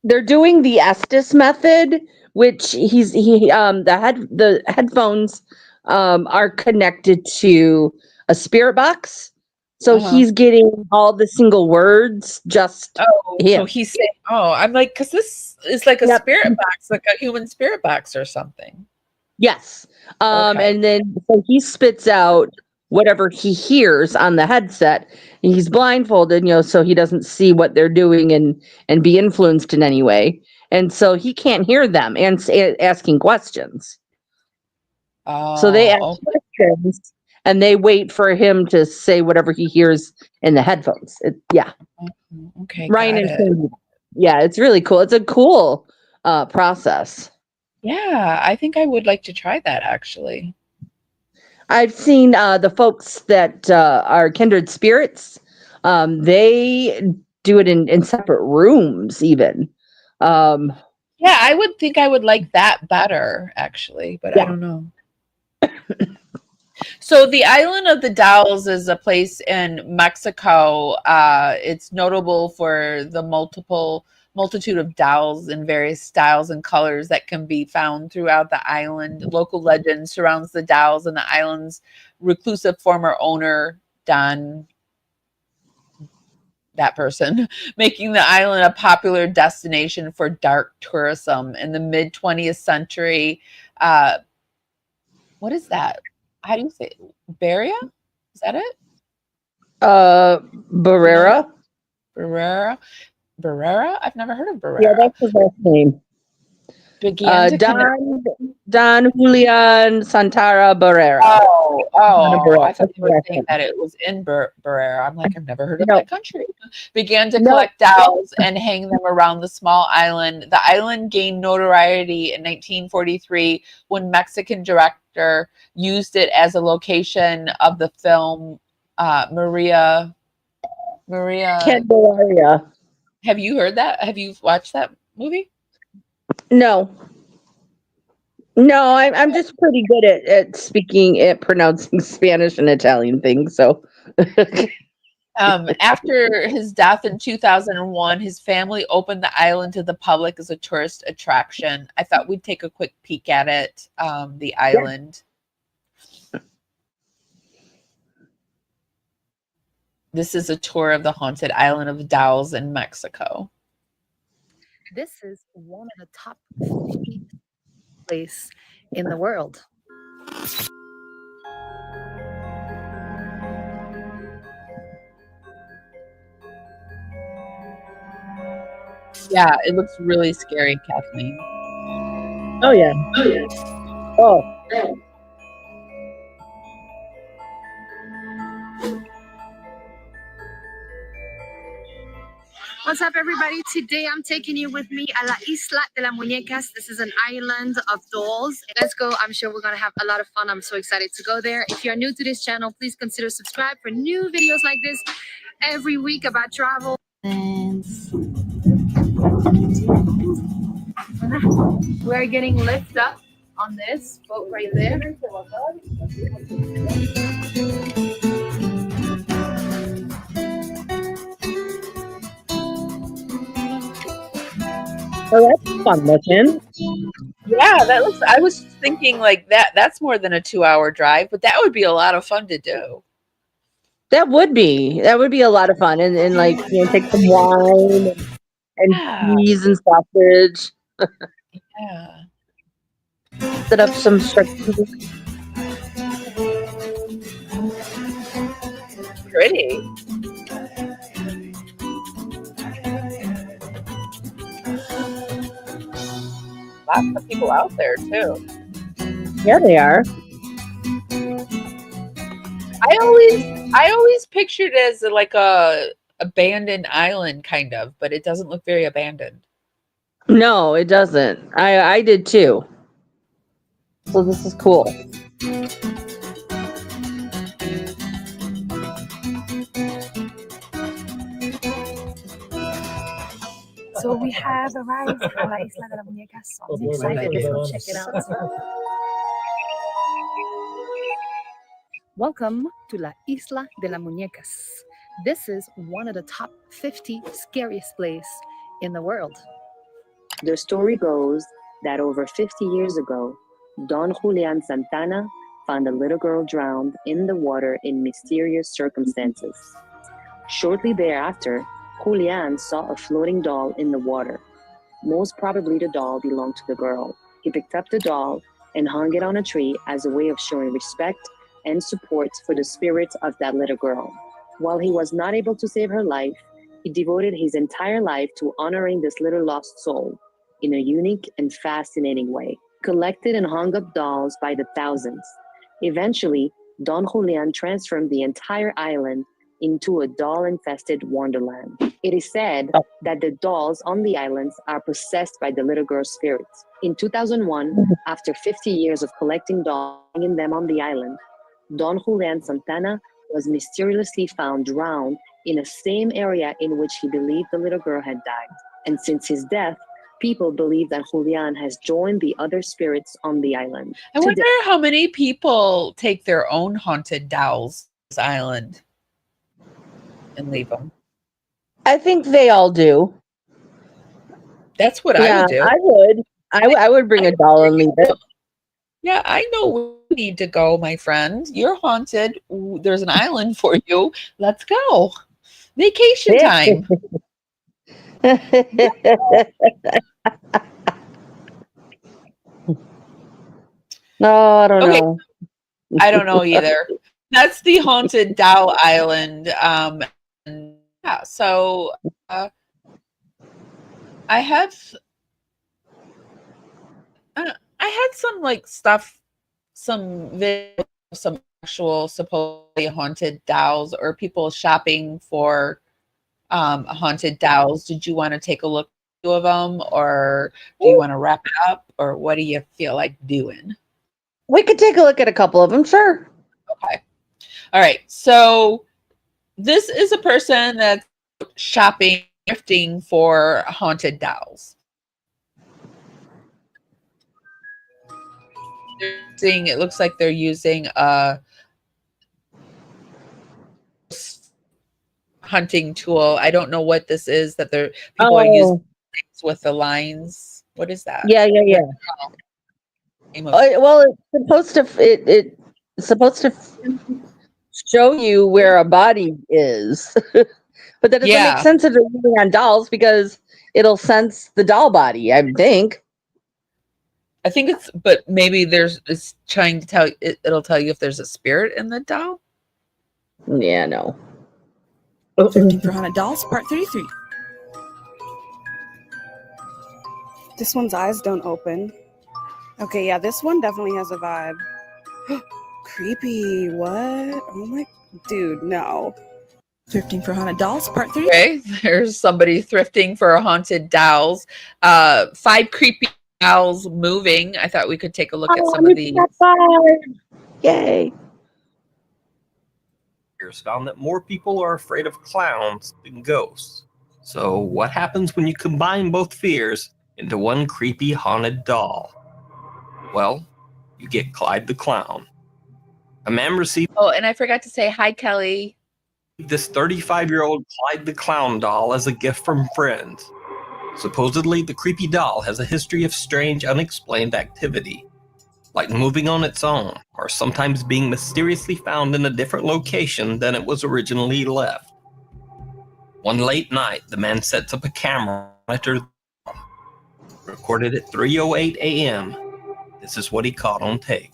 They're doing the Estes method, which the headphones are connected to a spirit box. So he's getting all the single words just so he's saying, I'm like, because this is like a spirit box, like a human spirit box or something. Yes. And then so he spits out whatever he hears on the headset. And he's blindfolded, so he doesn't see what they're doing and be influenced in any way. And so he can't hear them and asking questions. So they ask questions and they wait for him to say whatever he hears in the headphones. Okay. Ryan and yeah, it's really cool. It's a cool process. Yeah, I think I would like to try that actually. I've seen the folks that are kindred spirits. They do it in separate rooms even. Yeah, I would think I would like that better actually, but I don't know. So the island of the Dolls is a place in Mexico. It's notable for the multitude of dolls in various styles and colors that can be found throughout the island. Local legend surrounds the dolls and the island's reclusive former owner, Don, that person, making the island a popular destination for dark tourism. In the mid-20th century, what is that? How do you say it? Beria? Is that it? Barrera. Barrera? I've never heard of Barrera. Yeah, that's his last name. Don Julian Santara Barrera. I thought you were saying that it was in Barrera. I'm like, I've never heard of that country. Began to collect dolls and hang them around the small island. The island gained notoriety in 1943 when Mexican director used it as a location of the film Maria Candelaria. Have you heard that? Have you watched that movie? No, I'm just pretty good at pronouncing Spanish and Italian things. So, after his death in 2001, his family opened the island to the public as a tourist attraction. I thought we'd take a quick peek at it. The island. Yeah. This is a tour of the haunted island of Dolls in Mexico. This is one of the top 50 places in the world. Yeah, it looks really scary, Kathleen. Oh yeah. Oh. What's up, everybody? Today I'm taking you with me a la Isla de las Muñecas. This is an island of dolls. Let's go. I'm sure we're going to have a lot of fun. I'm so excited to go there. If you're new to this channel, please consider subscribe for new videos like this every week about travel. We're getting lifted up on this boat right there. Oh, that's fun looking. Yeah, that looks. I was thinking like that. That's more than a 2-hour drive, but that would be a lot of fun to do. That would be a lot of fun, and like take some wine and Yeah, cheese and sausage. yeah. Set up some structure. Pretty. Lots of people out there too. Yeah, they are. I always pictured it as like a abandoned island kind of, but it doesn't look very abandoned. No, it doesn't. I did too. So this is cool. So we have arrived at La Isla de la Muñecas. So I'm excited. Let's go check it out. Welcome to La Isla de la Muñecas. This is one of the top 50 scariest places in the world. The story goes that over 50 years ago, Don Julian Santana found a little girl drowned in the water in mysterious circumstances. Shortly thereafter, Julian saw a floating doll in the water. Most probably the doll belonged to the girl. He picked up the doll and hung it on a tree as a way of showing respect and support for the spirit of that little girl. While he was not able to save her life, he devoted his entire life to honoring this little lost soul in a unique and fascinating way. Collected and hung up dolls by the thousands. Eventually, Don Julian transformed the entire island into a doll-infested wonderland. It is said that the dolls on the islands are possessed by the little girl's spirits. In 2001, after 50 years of collecting dolls and hanging them on the island, Don Julian Santana was mysteriously found drowned in the same area in which he believed the little girl had died. And since his death, people believe that Julian has joined the other spirits on the island. I wonder how many people take their own haunted dolls to this island and leave them. I think they all do. That's what I would do. I would. I would bring a doll and leave it. Yeah, I know where you need to go, my friend. You're haunted. There's an island for you. Let's go. Vacation time. No, I don't know. I don't know either. That's the haunted doll island. And yeah, so I had some like stuff, some video, some actual supposedly haunted dolls or people shopping for haunted dolls. Did you want to take a look at 2 of them, or do you want to wrap it up, or what do you feel like doing? We could take a look at a couple of them, sure. Okay. All right. So this is a person that's shopping, thrifting for haunted dolls. It looks like they're using a hunting tool. I don't know what this is that people are using with the lines. What is that? Yeah. Well, it's supposed to show you where a body is, but that doesn't make sense if they're using on dolls because it'll sense the doll body. I think. I think but maybe it's trying to tell it'll tell you if there's a spirit in the doll. Yeah, no. 13 for Haunted Dolls, part 33. This one's eyes don't open. Okay, yeah, this one definitely has a vibe. Creepy, what? Oh my, dude, no. Thrifting for Haunted Dolls, part 3. Okay, there's somebody thrifting for haunted dolls. 5 creepy dolls moving. I thought we could take a look at some of these. Yay. Found that more people are afraid of clowns than ghosts. So what happens when you combine both fears into one creepy haunted doll? Well, you get Clyde the Clown. A man received... Oh, and I forgot to say hi, Kelly. This 35-year-old Clyde the Clown doll as a gift from friends. Supposedly, the creepy doll has a history of strange, unexplained activity, like moving on its own, or sometimes being mysteriously found in a different location than it was originally left. One late night, the man sets up a camera to monitor the doll. Recorded at 3:08 a.m., this is what he caught on tape.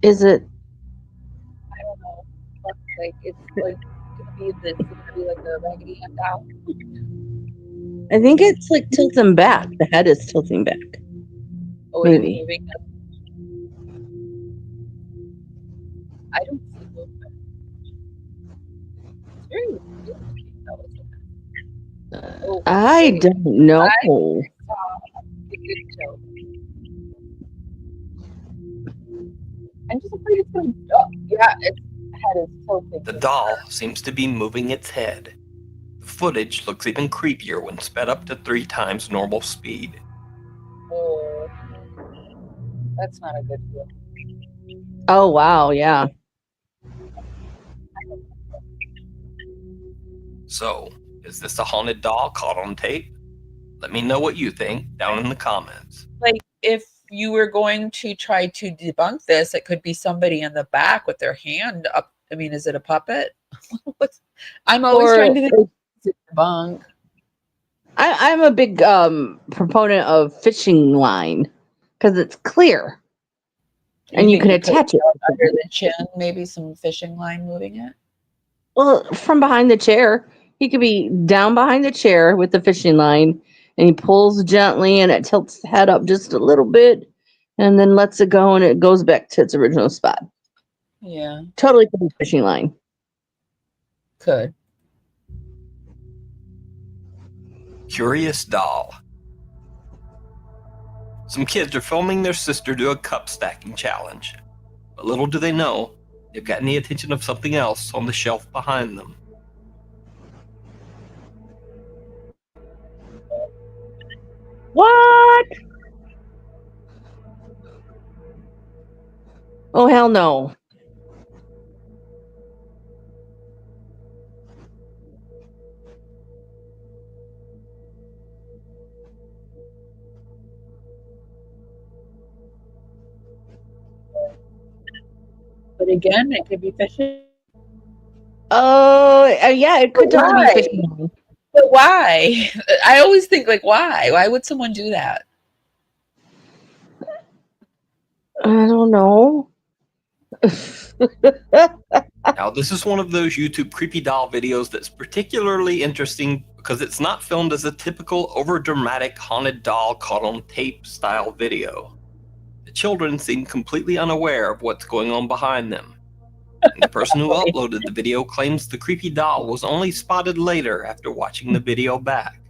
Is it? I don't know. Looks like it's like gonna be this. It's gonna be like a Raggedy Ann doll. I think it's like tilting back. The head is tilting back. Oh, it is Maybe. moving. I don't see movement. It's very weird looking, though, isn't it? Oh, I wait. don't know. I saw the good joke. I'm just afraid it's gonna. Oh, yeah, its head is tilting. The doll seems to be moving its head. The footage looks even creepier when sped up to 3 times normal speed. Oh, that's not a good feel. Oh, wow. Yeah. So, is this a haunted doll caught on tape? Let me know what you think down in the comments. Like, if you were going to try to debunk this, it could be somebody in the back with their hand up. I mean, is it a puppet? I'm always trying to think of debunk. I'm a big proponent of fishing line because it's clear. And you can attach it under the chin, maybe some fishing line moving it. Well, from behind the chair. He could be down behind the chair with the fishing line, and he pulls gently, and it tilts the head up just a little bit, and then lets it go, and it goes back to its original spot. Yeah, Totally could be fishing line. could. Curious doll. Some kids are filming their sister do a cup stacking challenge. But little do they know, they've gotten the attention of something else on the shelf behind them. What? Oh, hell no. But again, it could be fishing. Oh, yeah, it could totally Why? be fishing line. But why? I always think, like, why? Why would someone do that? I don't know. Now, this is one of those YouTube creepy doll videos that's particularly interesting because it's not filmed as a typical overdramatic haunted doll caught on tape style video. The children seem completely unaware of what's going on behind them. And the person who uploaded the video claims the creepy doll was only spotted later after watching the video back.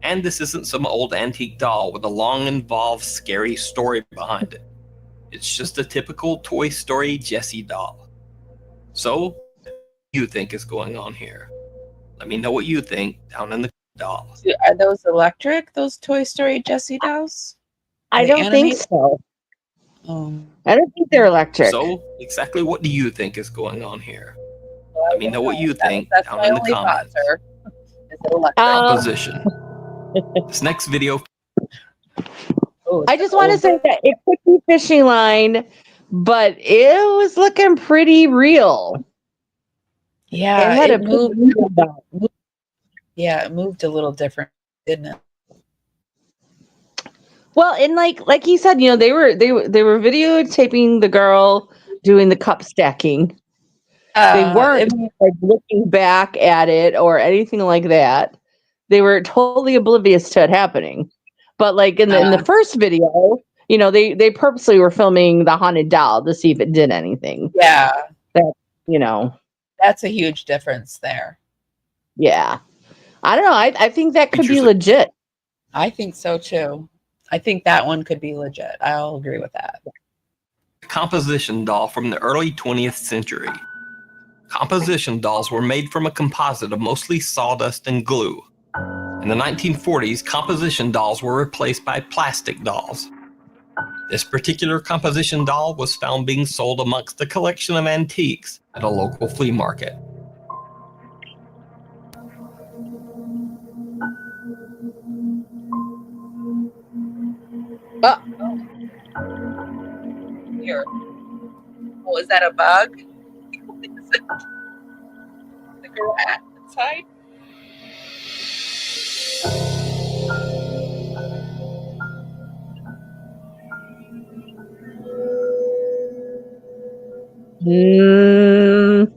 And this isn't some old antique doll with a long, involved, scary story behind it. It's just a typical Toy Story Jessie doll. So, what do you think is going on here? Let me know what you think down in the dolls. Are those electric, those Toy Story Jessie dolls? I don't think so. I don't think they're electric. So, exactly what do you think is going on here? Well, Let me know what you think that's down my in the only thought, comments. sir. Is it electric? Opposition. This next video. I just want to say that it could be fishing line, but it was looking pretty real. Yeah, it had it a moved. pretty real about it. Yeah, it moved a little different, didn't it? Well, and like he said, they were videotaping the girl doing the cup stacking. They weren't like looking back at it or anything like that. They were totally oblivious to it happening. But like in the first video, they purposely were filming the haunted doll to see if it did anything. Yeah. That That's a huge difference there. Yeah. I don't know. I think that could be Features legit. I think so too. I think that one could be legit. I'll agree with that. a composition doll from the early 20th century. Composition dolls were made from a composite of mostly sawdust and glue. In the 1940s, composition dolls were replaced by plastic dolls. This particular composition doll was found being sold amongst a collection of antiques at a local flea market. Here. Oh, is that a bug? Is it like a rat inside? The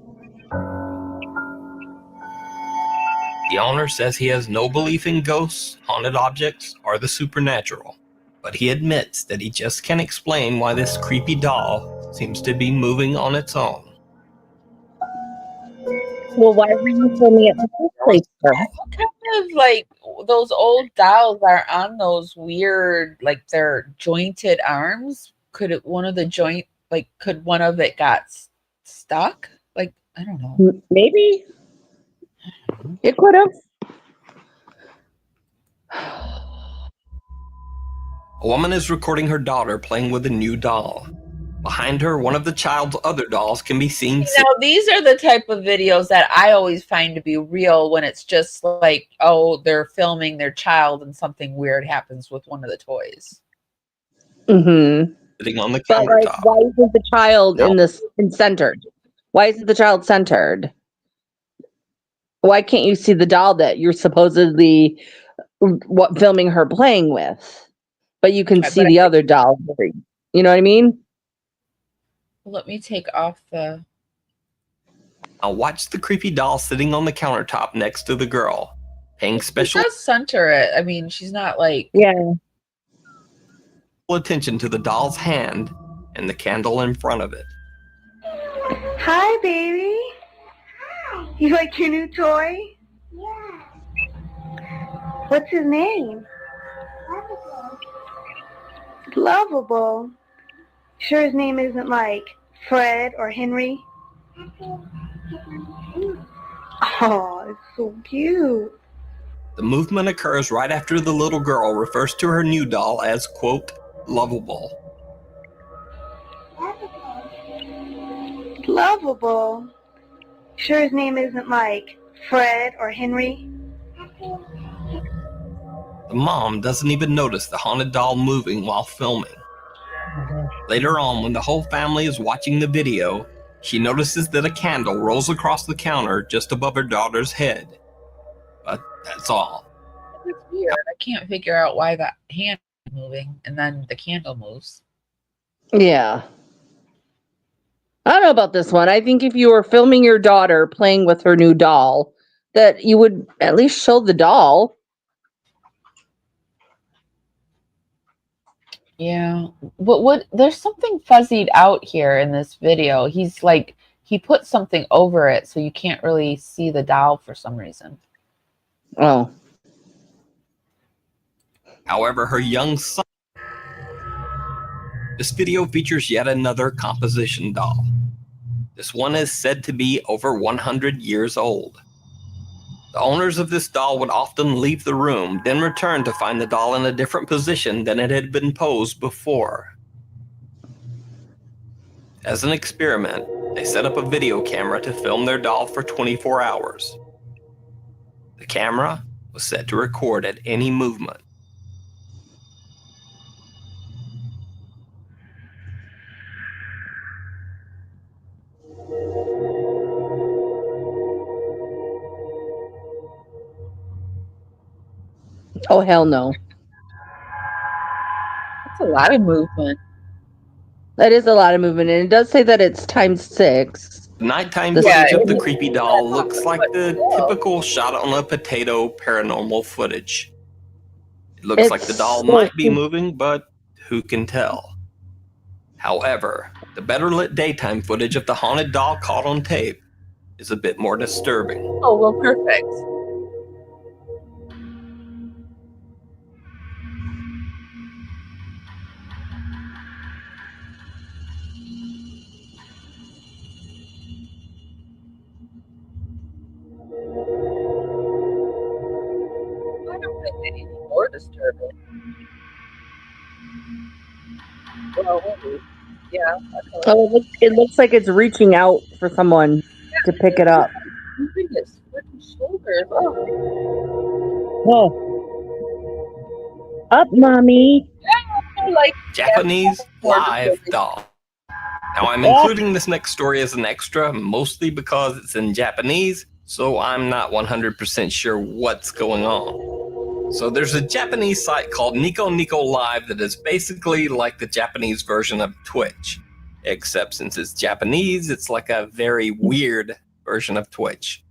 owner says he has no belief in ghosts, haunted objects, or the supernatural, but he admits that he just can't explain why this creepy doll seems to be moving on its own. Well, why were you filming it in the first place, sir? What kind of like those old dolls are on those weird, like they're jointed arms? Could it one of the joint like could one of it got stuck? Like I don't know. Maybe it could have. A woman is recording her daughter playing with a new doll. Behind her, one of the child's other dolls can be seen. Now these are the type of videos that I always find to be real when it's just like, oh, they're filming their child and something weird happens with one of the toys. Mm-hmm. Sitting on the But like, why isn't the child in centered? Why isn't the child centered? Why can't you see the doll that you're supposedly filming her playing with? But you can see the other doll. You know what I mean? Let me take off the. I'll watch the creepy doll sitting on the countertop next to the girl, paying special She does center it. I mean, she's not like attention to the doll's hand and the candle in front of it. Hi, baby. You like your new toy? Yeah. What's his name? Lovable. Sure his name isn't like Fred or Henry? Oh, it's so cute. The movement occurs right after the little girl refers to her new doll as, quote, lovable. Lovable. Sure his name isn't like Fred or Henry? The mom doesn't even notice the haunted doll moving while filming. Later on, when the whole family is watching the video, she notices that a candle rolls across the counter just above her daughter's head. But that's all. It's weird. I can't figure out why that hand is moving and then the candle moves. Yeah. I don't know about this one. I think if you were filming your daughter playing with her new doll, that you would at least show the doll. Yeah. What there's something fuzzied out here in this video. He's like he put something over it so you can't really see the doll for some reason. Oh. However, her young son. This video features yet another composition doll. This one is said to be over 100 years old. The owners of this doll would often leave the room, then return to find the doll in a different position than it had been posed before. As an experiment, they set up a video camera to film their doll for 24 hours. The camera was set to record at any movement. Oh, hell no. That's a lot of movement. That is a lot of movement, and it does say that it's ×6. The nighttime footage of the creepy doll looks like the typical shot on a potato paranormal footage. It looks like the doll might be moving, but who can tell? However, the better lit daytime footage of the haunted doll caught on tape is a bit more disturbing. Oh, well, perfect. Well, maybe. Yeah. Oh, it looks like it's reaching out for someone to pick it up. Moving its freaking shoulders. Oh. Oh. Up, mommy. Like Japanese live doll. Now, I'm including this next story as an extra, mostly because it's in Japanese, so I'm not 100% sure what's going on. So there's a Japanese site called Nico Live that is basically like the Japanese version of Twitch. Except since it's Japanese, it's like a very weird version of Twitch.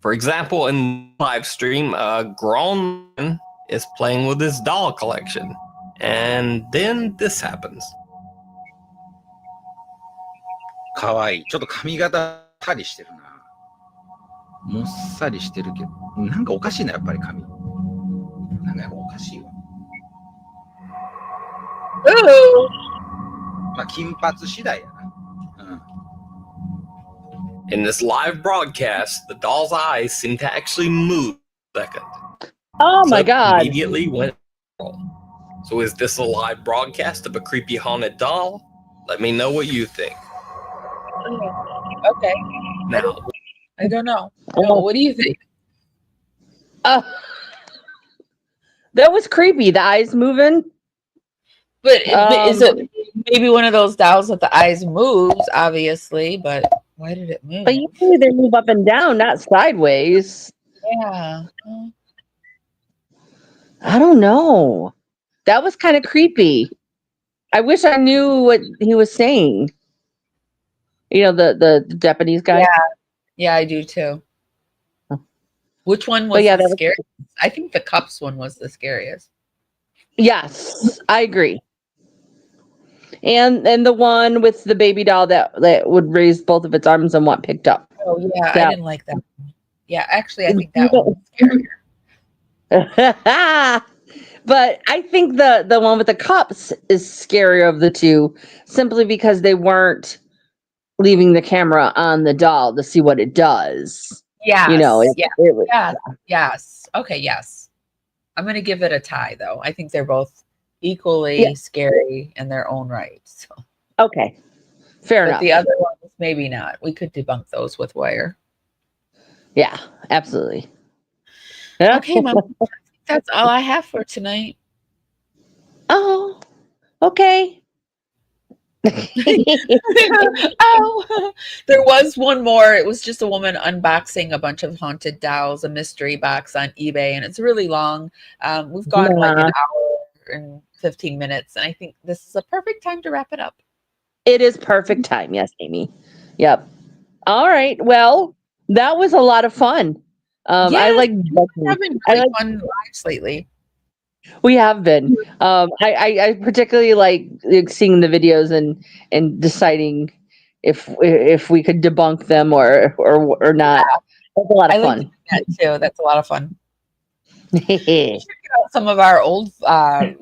For example, in the live stream, a grown man is playing with his doll collection. And then this happens. かわいい。ちょっと髪型さりしてるな。もっさりしてるけど、なんかおかしいな、やっぱり髪。なんかやっぱおかしいわ。まあ、金髪次第やな。In this live broadcast, the doll's eyes seem to actually move for a second. Oh my God. Immediately went viral. So is this a live broadcast of a creepy haunted doll? Let me know what you think. Okay. Now, I don't know. No, what do you think? That was creepy. The eyes moving. But is it maybe one of those dolls that the eyes moves, obviously, but why did it move? But usually they move up and down, not sideways. Yeah. I don't know. That was kind of creepy. I wish I knew what he was saying. You know, the Japanese guy? Yeah, I do too. Which one was the scariest? I think the cups one was the scariest. Yes, I agree. And the one with the baby doll that would raise both of its arms and want picked up. Oh yeah, I didn't like that one. Yeah, actually I think that one was scarier. But I think the one with the cups is scarier of the two, simply because they weren't leaving the camera on the doll to see what it does. Yes. You know, yes. Okay, yes. I'm gonna give it a tie though. I think they're both equally scary in their own right. So. Okay. Fair enough. But the other ones, maybe not. We could debunk those with wire. Yeah, absolutely. Okay, Mom. That's all I have for tonight. Oh, okay. Oh, there was one more. It was just a woman unboxing a bunch of haunted dolls, a mystery box on eBay, and it's really long. We've gone like an hour and 15 minutes, and I think this is a perfect time to wrap it up. It is perfect time. Yes, Amy. Yep. All right. Well, that was a lot of fun. I like having really fun lives lately. We have been. I particularly like seeing the videos and deciding if we could debunk them or not. That's a lot of fun. Like that too. That's a lot of fun. We should get out some of our old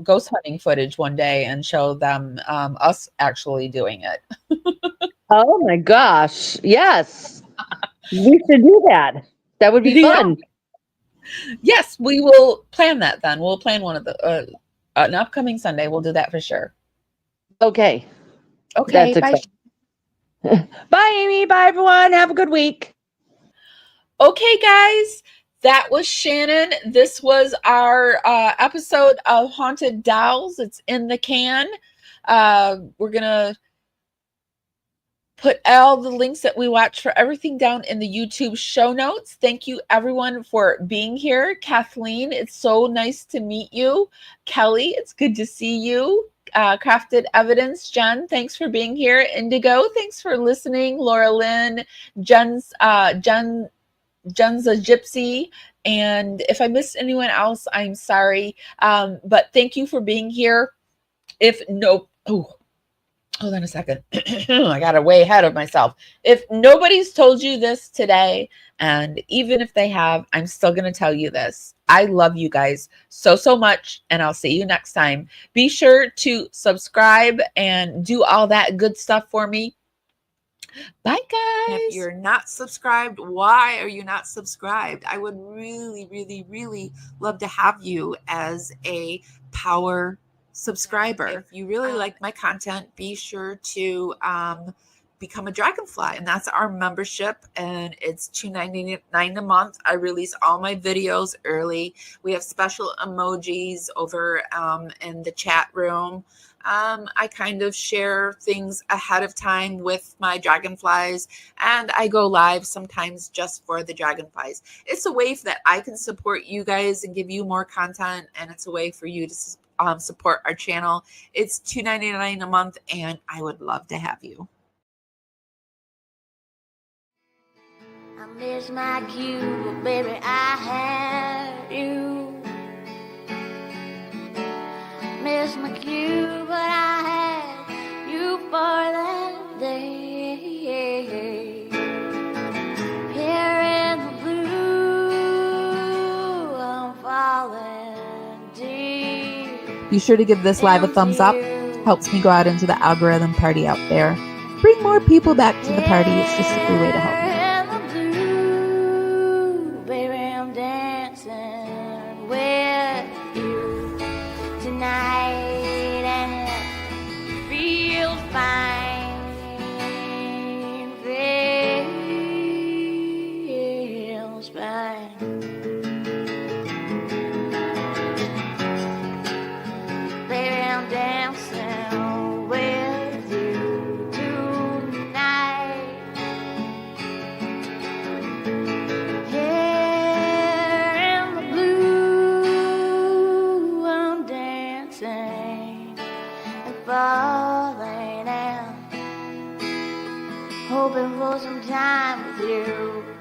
ghost hunting footage one day and show them us actually doing it. Oh my gosh! Yes, we should do that. That would be fun. Yes, we will plan that then. We'll plan one of the an upcoming Sunday. We'll do that for sure. Okay. Okay. That's exciting. Bye, Amy. Bye, everyone. Have a good week. Okay, guys. That was Shannon. This was our episode of Haunted Dolls. It's in the can. We're going to put all the links that we watch for everything down in the YouTube show notes. Thank you, everyone, for being here. Kathleen, it's so nice to meet you. Kelly, it's good to see you. Crafted Evidence, Jen, thanks for being here. Indigo, thanks for listening. Laura Lynn, Jen's a gypsy. And if I missed anyone else, I'm sorry. But thank you for being here. Hold on a second. I got way ahead of myself. If nobody's told you this today, and even if they have, I'm still going to tell you this. I love you guys so much, and I'll see you next time. Be sure to subscribe and do all that good stuff for me. Bye, guys. If you're not subscribed, why are you not subscribed? I would really, really, really love to have you as a power subscriber. If you really like my content, be sure to become a dragonfly, and that's our membership, and it's $2.99 a month. I release all my videos early. We have special emojis over in the chat room. I kind of share things ahead of time with my dragonflies, and I go live sometimes just for the dragonflies. It's a way that I can support you guys and give you more content, and it's a way for you to support our channel. It's $2.99 a month, and I would love to have you. I miss my cue, baby, I had you. Miss my cue, but I had you for that day. Here in the blue, I'm falling deep. Be sure to give this live a thumbs up. Helps me go out into the algorithm party out there. Bring more people back to the party. It's just a free way to help me. Baby, I'm dancing with you tonight, and it feels fine, feels fine. Baby, I'm dancing with you tonight. Falling out, hoping for some time with you.